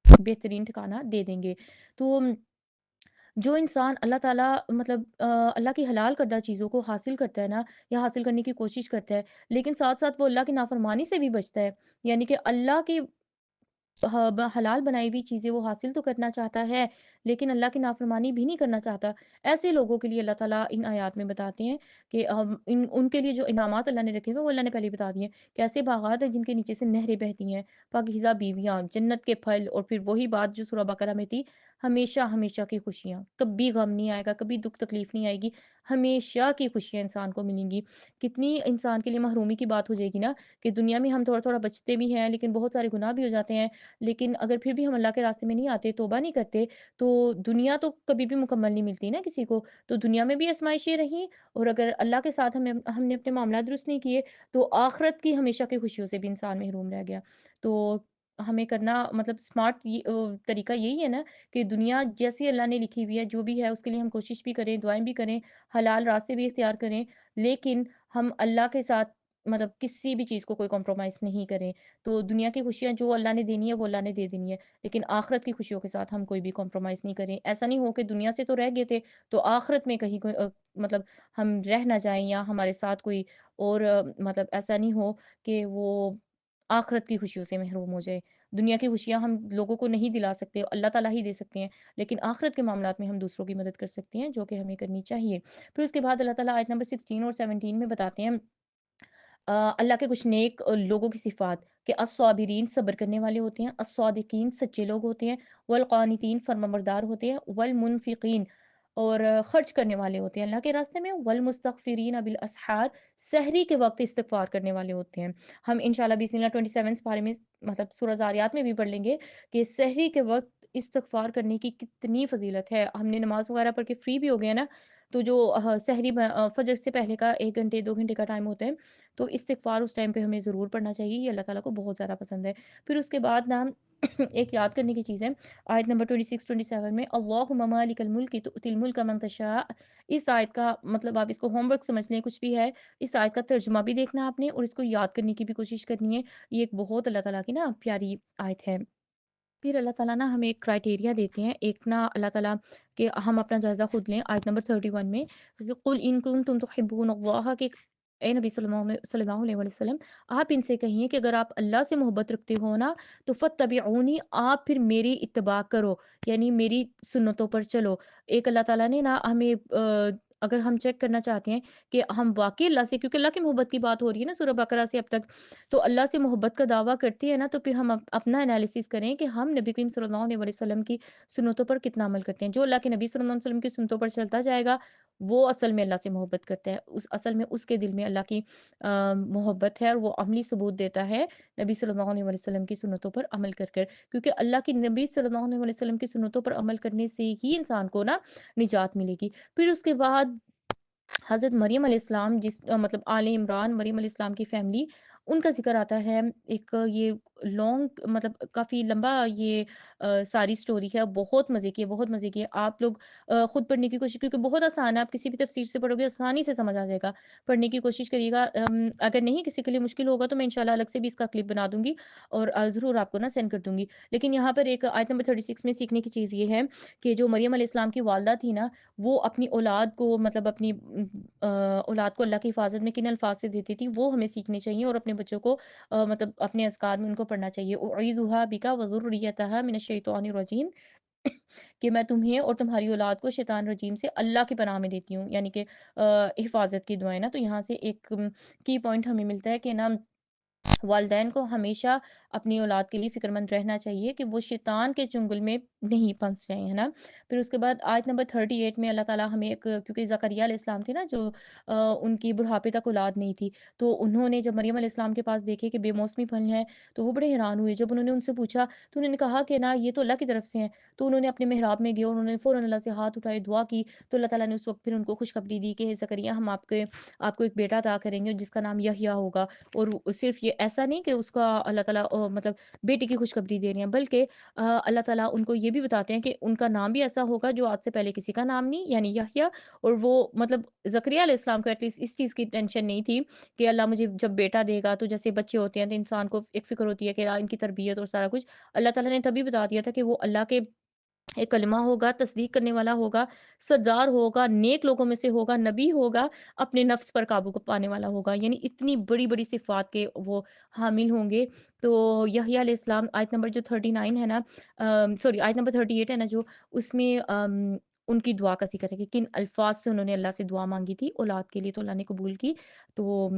بہترین ٹھکانہ دے دیں گے۔ تو جو انسان اللہ تعالیٰ مطلب اللہ کی حلال کردہ چیزوں کو حاصل کرتا ہے نا، یا حاصل کرنے کی کوشش کرتا ہے، لیکن ساتھ ساتھ وہ اللہ کی نافرمانی سے بھی بچتا ہے، یعنی کہ اللہ کی حلال بنائی ہوئی چیزیں وہ حاصل تو کرنا چاہتا ہے، لیکن اللہ کی نافرمانی بھی نہیں کرنا چاہتا۔ ایسے لوگوں کے لیے اللہ تعالیٰ ان آیات میں بتاتے ہیں کہ ان کے لیے جو انعامات اللہ نے رکھے ہوئے ہیں، وہ اللہ نے پہلے ہی بتا دیے ہیں، کہ ایسے باغات ہیں جن کے نیچے سے نہریں بہتی ہیں، پاکیزہ بیویاں، جنت کے پھل، اور پھر وہی بات جو سورہ بقرہ میں تھی، ہمیشہ ہمیشہ کی خوشیاں، کبھی غم نہیں آئے گا، کبھی دکھ تکلیف نہیں آئے گی، ہمیشہ کی خوشیاں انسان کو ملیں گی۔ کتنی انسان کے لیے محرومی کی بات ہو جائے گی نا، کہ دنیا میں ہم تھوڑا تھوڑا بچتے بھی ہیں، لیکن بہت سارے گناہ بھی ہو جاتے ہیں، لیکن اگر پھر بھی ہم اللہ کے راستے میں نہیں آتے، توبہ نہیں کرتے، تو دنیا تو کبھی بھی مکمل نہیں ملتی نا کسی کو۔ تو دنیا میں بھی آزمائشیں رہیں، اور اگر اللہ کے ساتھ ہم نے اپنے معاملات درست نہیں کیے، تو آخرت کی ہمیشہ کی خوشیوں سے بھی انسان محروم رہ گیا۔ تو ہمیں کرنا مطلب اسمارٹ طریقہ یہی ہے نا، کہ دنیا جیسی اللہ نے لکھی ہوئی ہے، جو بھی ہے اس کے لیے ہم کوشش بھی کریں، دعائیں بھی کریں، حلال راستے بھی اختیار کریں، لیکن ہم اللہ کے ساتھ مطلب کسی بھی چیز کو کوئی کمپرومائز نہیں کریں۔ تو دنیا کی خوشیاں جو اللہ نے دینی ہے وہ اللہ نے دے دینی ہے، لیکن آخرت کی خوشیوں کے ساتھ ہم کوئی بھی کمپرومائز نہیں کریں۔ ایسا نہیں ہو کہ دنیا سے تو رہ گئے تھے، تو آخرت میں کہیں کوئی مطلب ہم رہ نہ جائیں، یا ہمارے ساتھ کوئی اور مطلب ایسا نہیں ہو کہ وہ آخرت کی خوشیوں سے محروم ہو جائے۔ دنیا کی خوشیاں ہم لوگوں کو نہیں دلا سکتے، اللہ تعالیٰ ہی دے سکتے ہیں، لیکن آخرت کے معاملات میں ہم دوسروں کی مدد کر سکتے ہیں، جو کہ ہمیں کرنی چاہیے۔ پھر اس کے بعد اللہ تعالیٰ آیت نمبر 16 اور 17 میں بتاتے ہیں اللہ کے کچھ نیک لوگوں کی صفات، کہ الصابرین صبر کرنے والے ہوتے ہیں، الصادقین سچے لوگ ہوتے ہیں، والقانتین فرمانبردار ہوتے ہیں، والمنفقین اور خرچ کرنے والے ہوتے ہیں اللہ کے راستے میں، والمستغفرین بالاسحار سحری کے وقت استغفار کرنے والے ہوتے ہیں۔ ہم انشاءاللہ بسم اللہ 27 پارے میں مطلب سورہ زاریات میں بھی پڑھ لیں گے کہ سحری کے وقت استغفار کرنے کی کتنی فضیلت ہے۔ ہم نے نماز وغیرہ پڑھ کے فری بھی ہو گیا نا، تو جو سحری فجر سے پہلے کا 1 گھنٹے 2 گھنٹے کا ٹائم ہوتا ہے، تو استغفار اس ٹائم پہ ہمیں ضرور پڑھنا چاہیے، یہ اللہ تعالیٰ کو بہت زیادہ پسند ہے۔ پھر اس کے بعد نا ایک یاد کرنے کی چیز ہے، آیت نمبر 26 27 میں اللہم مالک الملک تؤتی الملک من تشاء، اس آیت کا مطلب آپ اس کو ہوم ورک سمجھ لیں، کچھ بھی ہے، اس آیت کا ترجمہ بھی دیکھنا آپ نے، اور اس کو یاد کرنے کی بھی کوشش کرنی ہے۔ یہ ایک بہت اللہ تعالیٰ کی نا پیاری آیت ہے۔ پھر اللہ تعالیٰ نا ہمیں ایک کرائٹیریا دیتے ہیں، ایک نا اللہ تعالیٰ کہ ہم اپنا جائزہ خود لیں، آیت نمبر 31 میں، کہ قل ان کنتم تحبون اللہ، کہ اے نبی صلی اللہ علیہ وسلم، آپ ان سے کہیے کہ اگر آپ اللہ سے محبت رکھتے ہو نا، تو فتبعونی، آپ پھر میری اتباع کرو، یعنی میری سنتوں پر چلو۔ ایک اللہ تعالیٰ نے نا ہمیں اگر ہم چیک کرنا چاہتے ہیں کہ ہم واقعی اللہ سے، کیونکہ اللہ کی محبت کی بات ہو رہی ہے نا سورہ بقرہ سے اب تک، تو اللہ سے محبت کا دعویٰ کرتے ہیں نا، تو پھر ہم اپنا انالیسس کریں کہ ہم نبی کریم صلی اللہ علیہ وسلم کی سنتوں پر کتنا عمل کرتے ہیں۔ جو اللہ کے نبی صلی اللہ علیہ وسلم کی سنتوں پر چلتا جائے گا، وہ اصل میں اللہ سے محبت کرتا ہے، اس اصل میں اس کے دل میں اللہ کی محبت ہے، اور وہ عملی ثبوت دیتا ہے نبی صلی اللہ علیہ وسلم کی سنتوں پر عمل کر کر، کیونکہ اللہ کی نبی صلی اللہ علیہ وسلم کی سنتوں پر عمل کرنے سے ہی انسان کو نا نجات ملے گی۔ پھر اس کے بعد حضرت مریم علیہ السلام، جس مطلب آل عمران، مریم علیہ السلام کی فیملی، ان کا ذکر آتا ہے۔ ایک یہ لانگ مطلب کافی لمبا یہ ساری سٹوری ہے، بہت مزے کی ہے، بہت مزے کی ہے۔ آپ لوگ خود پڑھنے کی کوشش، کیونکہ بہت آسان ہے، آپ کسی بھی تفسیر سے پڑھو گے آسانی سے سمجھ آ جائے گا، پڑھنے کی کوشش کریے گا۔ اگر نہیں کسی کے لیے مشکل ہوگا تو میں انشاءاللہ الگ سے بھی اس کا کلپ بنا دوں گی، اور ضرور آپ کو نا سینڈ کر دوں گی۔ لیکن یہاں پر ایک آیت نمبر 36 میں سیکھنے کی چیز یہ ہے کہ جو مریم علیہ السلام کی والدہ تھی نا، وہ اپنی اولاد کو مطلب اپنی اولاد کو اللہ کی حفاظت میں کن الفاظ سے دیتی تھی، وہ ہمیں سیکھنے چاہیے، اور اپنے بچوں کو مطلب اپنے اذکار میں ان کو پڑھنا چاہیے۔ اعیذھا بک وذریتھا من الشیطان الرجیم، کہ میں تمہیں اور تمہاری اولاد کو شیطان رجیم سے اللہ کی پناہ میں دیتی ہوں، یعنی کہ حفاظت کی دعائیں نا۔ تو یہاں سے ایک کی پوائنٹ ہمیں ملتا ہے کہ نا والدین کو ہمیشہ اپنی اولاد کے لیے فکر مند رہنا چاہیے کہ وہ شیطان کے چنگل میں نہیں پھنس جائیں، ہے نا؟ پھر اس کے بعد آیت نمبر 38 میں اللہ تعالیٰ ہمیں ایک، کیونکہ زکریا علیہ السلام تھے نا جو ان کی بڑھاپے تک اولاد نہیں تھی، تو انہوں نے جب مریم علیہ السلام کے پاس دیکھے کہ بے موسمی پھل ہیں، تو وہ بڑے حیران ہوئے۔ جب انہوں نے ان سے پوچھا تو انہوں نے کہا کہ نا یہ تو اللہ کی طرف سے ہیں، تو انہوں نے اپنے محراب میں گئے اور انہوں نے فوراً اللہ سے ہاتھ اٹھائے، دعا کی، تو اللہ تعالیٰ نے اس وقت پھر ان کو خوشخبری دی کہ زکریا ہم آپ کو ایک بیٹا عطا کریں گے جس کا نام یحییٰ ہوگا۔ اور صرف یہ ایسا نہیں کہ اس کا اللہ تعالیٰ مطلب بیٹے کی خوشخبری دے رہے ہیں، بلکہ اللہ تعالیٰ ان کو یہ بھی بتاتے ہیں کہ ان کا نام بھی ایسا ہوگا جو آج سے پہلے کسی کا نام نہیں، یعنی یحییٰ۔ اور وہ مطلب زکریا علیہ السلام کو ایٹ لیسٹ اس چیز کی ٹینشن نہیں تھی کہ اللہ مجھے جب بیٹا دے گا، تو جیسے بچے ہوتے ہیں تو انسان کو ایک فکر ہوتی ہے کہ ان کی تربیت اور سارا کچھ اللہ تعالیٰ نے تبھی بتا دیا تھا کہ وہ اللہ کے ایک کلمہ ہوگا، تصدیق کرنے والا ہوگا، سردار ہوگا، نیک لوگوں میں سے ہوگا، نبی ہوگا، اپنے نفس پر قابو پانے والا ہوگا، یعنی اتنی بڑی-بڑی صفات کے وہ حامل ہوں گے۔ تو یحییٰ علیہ السلام آیت نمبر جو 39 ہے نا، سوری آیت نمبر 38 ہے نا جو، اس میں ان کی دعا کا ذکر ہے کہ کن الفاظ سے انہوں نے اللہ سے دعا مانگی تھی اولاد کے لیے، تو اللہ نے قبول کی۔ تو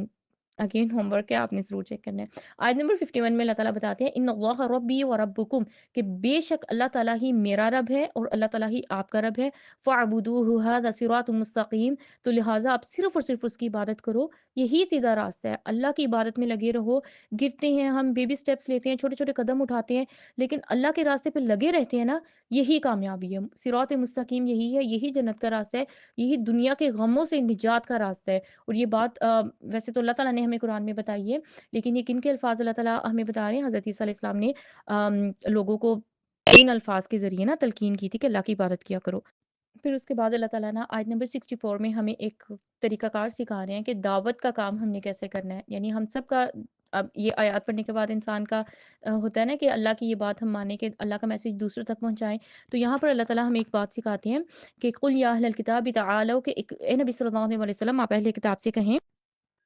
اگین ہوم ورک ہے، آپ نے ضرور چیک کرنا ہے۔ آیت نمبر 51 میں اللہ تعالیٰ بتاتے ہیں ان اللہ ربی و ربکم، کہ بے شک اللہ تعالیٰ ہی میرا رب ہے اور اللہ تعالیٰ ہی آپ کا رب ہے، فَاعْبُدُوهُ هَذَا صِرَاطٌ مُسْتَقِيمٌ، تو لہٰذا آپ صرف اور صرف اس کی عبادت کرو، یہی سیدھا راستہ ہے، اللہ کی عبادت میں لگے رہو۔ گرتے ہیں ہم، بیبی سٹیپس لیتے ہیں، چھوٹے چھوٹے قدم اٹھاتے ہیں، لیکن اللہ کے راستے پہ لگے رہتے ہیں نا، یہی کامیابی ہے، صراط مستقیم یہی ہے، یہی جنت کا راستہ ہے، یہی دنیا کے غموں سے نجات کا راستہ ہے۔ اور یہ بات ویسے تو اللہ تعالیٰ نے ہمیں قرآن میں بتائی ہے، لیکن یہ کن کے الفاظ اللہ تعالیٰ ہمیں بتا رہے ہیں؟ حضرت عیسیٰ علیہ السلام نے لوگوں کو ان الفاظ کے ذریعے نا تلقین کی تھی کہ اللہ کی عبادت کیا کرو۔ پھر اس کے بعد اللہ تعالیٰ نا آیت نمبر 64 میں ہمیں ایک طریقہ کار سکھا رہے ہیں کہ دعوت کا کام ہم نے کیسے کرنا ہے، یعنی ہم سب کا، اب یہ آیات پڑھنے کے بعد انسان کا ہوتا ہے نا کہ اللہ کی یہ بات ہم مانیں کہ اللہ کا میسج دوسروں تک پہنچائیں، تو یہاں پر اللہ تعالیٰ ہمیں ایک بات سکھاتے ہیں کہ قل یا اہل الکتاب تعالوا، کہ اے نبی صلی اللہ علیہ وسلم آپ اہل کتاب سے کہیں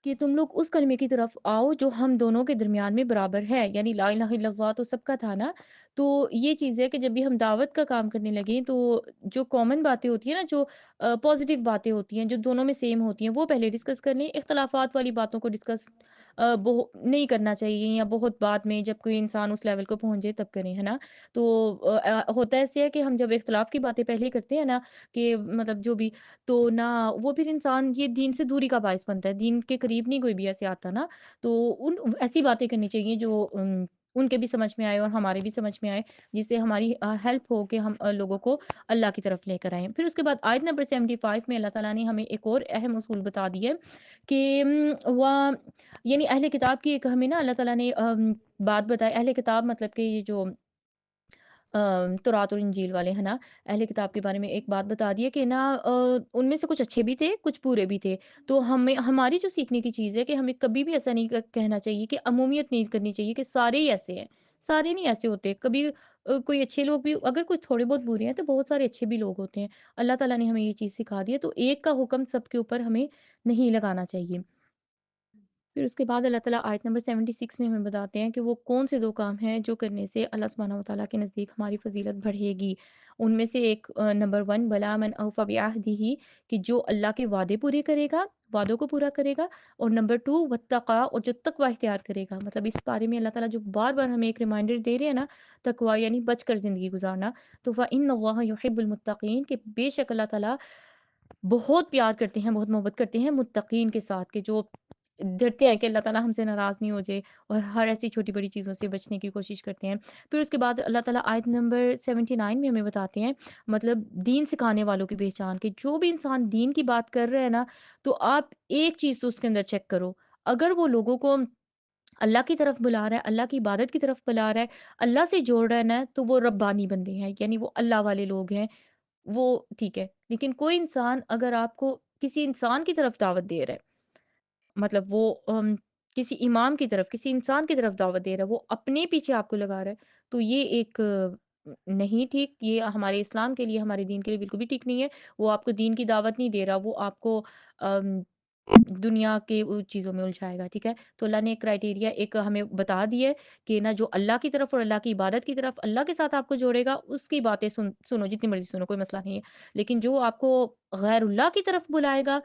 کہ تم لوگ اس کلمے کی طرف آؤ جو ہم دونوں کے درمیان میں برابر ہے، یعنی لا الہ الا اللہ تو سب کا تھا نا، تو یہ چیز ہے کہ جب بھی ہم دعوت کا کام کرنے لگیں تو جو کامن باتیں ہوتی ہیں نا، جو پازیٹیو باتیں ہوتی ہیں جو دونوں میں سیم ہوتی ہیں وہ پہلے ڈسکس کر لیں، اختلافات والی باتوں کو ڈسکس نہیں کرنا چاہیے، یا بہت بعد میں جب کوئی انسان اس لیول کو پہنچ جائے تب کریں، ہے نا؟ تو ہوتا ایسے ہے کہ ہم جب اختلاف کی باتیں پہلے کرتے ہیں نا، کہ مطلب جو بھی، تو نہ وہ پھر انسان یہ دین سے دوری کا باعث بنتا ہے، دین کے قریب نہیں کوئی بھی ایسے آتا نا، تو ایسی باتیں کرنی چاہیے جو ان کے بھی سمجھ میں آئے اور ہمارے بھی سمجھ میں آئے، جس سے ہماری ہیلپ ہو کہ ہم لوگوں کو اللہ کی طرف لے کر آئیں۔ پھر اس کے بعد آیت نمبر 75 میں اللہ تعالیٰ نے ہمیں ایک اور اہم اصول بتا دی ہے کہ یعنی اہل کتاب کی ایک ہمیں نا اللہ تعالیٰ نے بات بتائی، اہل کتاب مطلب کہ یہ جو تورات اور انجیل والے ہیں نا، اہل کتاب کے بارے میں ایک بات بتا دی ہے کہ نا ان میں سے کچھ اچھے بھی تھے، کچھ برے بھی تھے، تو ہمیں ہماری جو سیکھنے کی چیز ہے کہ ہمیں کبھی بھی ایسا نہیں کہنا چاہیے کہ عمومیت نہیں کرنی چاہیے کہ سارے ہی ایسے ہیں، سارے نہیں ایسے ہوتے، کبھی کوئی اچھے لوگ بھی، اگر کوئی تھوڑے بہت برے ہیں تو بہت سارے اچھے بھی لوگ ہوتے ہیں، اللہ تعالیٰ نے ہمیں یہ چیز سکھا دی ہے، تو ایک کا حکم سب کے اوپر ہمیں نہیں لگانا چاہیے۔ پھر اس کے بعد اللہ تعالیٰ آیت نمبر 76 میں ہمیں بتاتے ہیں کہ وہ کون سے 2 کام ہیں جو کرنے سے اللہ سبحانہ و تعالیٰ کے نزدیک ہماری فضیلت بڑھے گی۔ ان میں سے ایک نمبر 1 بَلَىٰ مَنْ أَوْفَىٰ بِعَهْدِهِ، کہ جو اللہ کے وعدے پورے کرے گا، وعدوں کو پورا کرے گا، اور نمبر 2 واتقیٰ، اور جو تقوی اختیار کرے گا۔ مطلب اس بارے میں اللہ تعالیٰ جو بار-بار ہمیں ایک ریمائنڈر دے رہے ہیں نا، تقوی یعنی بچ کر زندگی گزارنا، تو فَإِنَّ اللَّهَ يُحِبُّ الْمُتَّقِينَ، کہ بے شک اللہ تعالیٰ بہت پیار کرتے ہیں، بہت محبت کرتے ہیں متقین کے ساتھ، کہ جو ڈرتے ہیں کہ اللہ تعالیٰ ہم سے ناراض نہیں ہو جائے، اور ہر ایسی چھوٹی بڑی چیزوں سے بچنے کی کوشش کرتے ہیں۔ پھر اس کے بعد اللہ تعالیٰ آیت نمبر 79 میں ہمیں بتاتے ہیں مطلب دین سکھانے والوں کی پہچان، کہ جو بھی انسان دین کی بات کر رہا ہے نا، تو آپ ایک چیز تو اس کے اندر چیک کرو، اگر وہ لوگوں کو اللہ کی طرف بلا رہا ہے، اللہ کی عبادت کی طرف بلا رہا ہے، اللہ سے جوڑ رہا ہے نا، تو وہ ربانی بندے ہیں، یعنی وہ اللہ والے لوگ ہیں، وہ ٹھیک ہے۔ لیکن کوئی انسان اگر آپ کو کسی انسان کی طرف دعوت دے رہا ہے، مطلب وہ کسی امام کی طرف، کسی انسان کی طرف دعوت دے رہا ہے، وہ اپنے پیچھے آپ کو لگا رہا ہے، تو یہ ایک نہیں ٹھیک، یہ ہمارے اسلام کے لیے، ہمارے دین کے لیے بالکل بھی ٹھیک نہیں ہے۔ وہ آپ کو دین کی دعوت نہیں دے رہا، وہ آپ کو ام دنیا کے چیزوں میں الجھائے گا، ٹھیک ہے؟ تو اللہ نے ایک کرائیٹیریا ایک ہمیں بتا دی ہے کہ نا جو اللہ کی طرف اور اللہ کی عبادت کی طرف اللہ کے ساتھ آپ کو جوڑے گا، اس کی باتیں سنو جتنی مرضی سنو، کوئی مسئلہ نہیں ہے۔ لیکن جو آپ کو غیر اللہ کی طرف بلائے گا،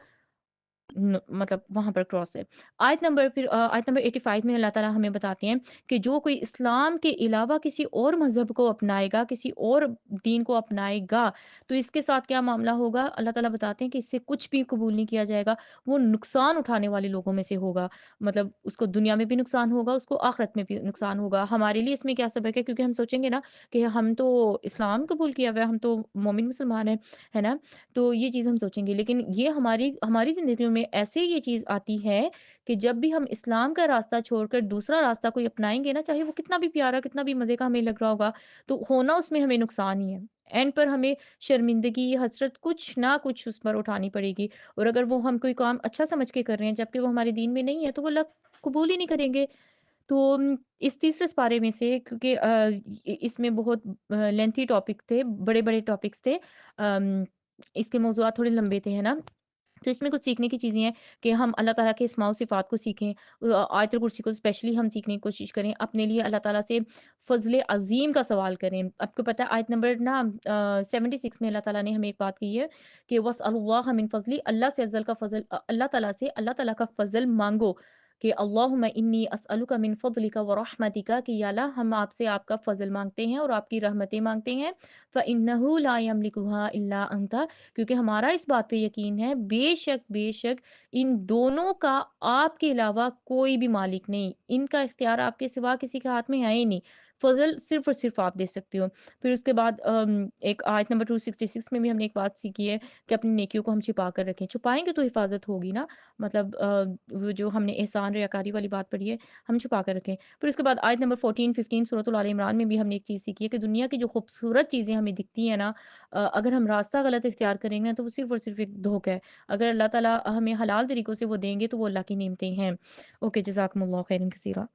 मतलब वहाँ पर क्रॉस है। आयत नंबर 85 में अल्लाह ताला हमें बताते हैं कि जो कोई इस्लाम के अलावा किसी और मज़हब को अपनाएगा, किसी और दीन को अपनाएगा, तो इसके साथ क्या मामला होगा? अल्लाह ताला बताते हैं कि इससे कुछ भी कबूल नहीं किया जाएगा। वो नुकसान उठाने वाले लोगों में से होगा। मतलब उसको दुनिया में भी नुकसान होगा, उसको आखिरत में भी नुकसान होगा। हमारे लिए इसमें क्या सबक है? क्योंकि हम सोचेंगे ना कि हम तो इस्लाम कबूल किया हुआ है, हम तो मोमिन मुसलमान हैं, है ना? तो ये चीज़ हम सोचेंगे, लेकिन ये हमारी हमारी ज़िंदगियों में ऐसे ये चीज़ आती है कि जब भी हम इस्लाम का रास्ता छोड़कर दूसरा रास्ता कोई अपनाएँगे ना, चाहे वो कितना भी प्यारा, कितना भी मज़े का हमें लग रहा होगा, तो होना उसमें हमें नुकसान ही है। एंड पर हमें शर्मिंदगी, हसरत कुछ ना कुछ उस पर उठानी पड़ेगी, और अगर वो हम कोई काम अच्छा समझ के कर रहे हैं, जबकि वो हमारे दीन में नहीं है, तो वो अल्लाह कबूल ही नहीं करेंगे। तो इस तीसरे पारे में से, क्योंकि इसमें बहुत लेंथी टॉपिक थे, बड़े-बड़े टॉपिक्स थे। इसके मौज़ूआत थोड़े लंबे थे, है ना? तो इसमें कुछ सीखने की चीज़ें हैं कि हम अल्लाह ताला के अस्माओ सिफ़ात को सीखें। आयतुल कुर्सी को स्पेशली हम सीखने की कोशिश करें। अपने लिए अल्लाह ताला से फ़ज़्ल अज़ीम का सवाल करें। आपको पता है आयत नंबर 76 में अल्लाह ताला ने हमें एक बात कही है कि वस्अलुल्लाह मिन फ़ज़्ली, अल्लाह से अज़्ज़ल का फ़ज़ल, अल्लाह ताला से अल्लाह ताला का फ़ज़ल माँगो कि अल्लाहुम्मा इन्नी अस्अलुका मिन फ़ज़्लिका व रहमतिका, कि या अल्लाह हम आपसे आपका फ़ज़ल माँगते हैं और आपकी रहमतें माँगते हैं। फ़इन्नहु ला यमलिकुहा इल्ला अंता, क्योंकि हमारा इस बात पे यकीन है, बेशक बेशक इन दोनों का आपके अलावा कोई भी मालिक नहीं। इनका इख्तियार आपके सिवा किसी के हाथ में है ही नहीं। फ़ज़ल सिर्फ़ और सिर्फ़ आप दे सकते हो। फिर उसके बाद एक आयत नंबर 266 में भी हमने एक बात सीखी है कि अपनी नेकियों को हम छिपा कर रखें। छुपाएँगे तो हिफ़ाज़त होगी ना, मतलब वो जो हमने एहसान रियाकारी वाली बात पढ़ी है, हम छुपा कर रखें। फिर उसके बाद आयत नंबर 14-15 सूरह आल इमरान में भी हमने एक चीज़ सीखी है कि दुनिया की जो खूबसूरत चीज़ें हमें दिखती हैं ना, अगर हम रास्ता गलत इख्तियार करेंगे ना, तो वो सिर्फ़ और सिर्फ़ एक धोखा है। अगर अल्लाह ताला हमें हलाल तरीकों से वो देंगे, तो वो अल्लाह की नेमतें हैं। ओके, जज़ाकमुल्लाह खैरन कसीरा।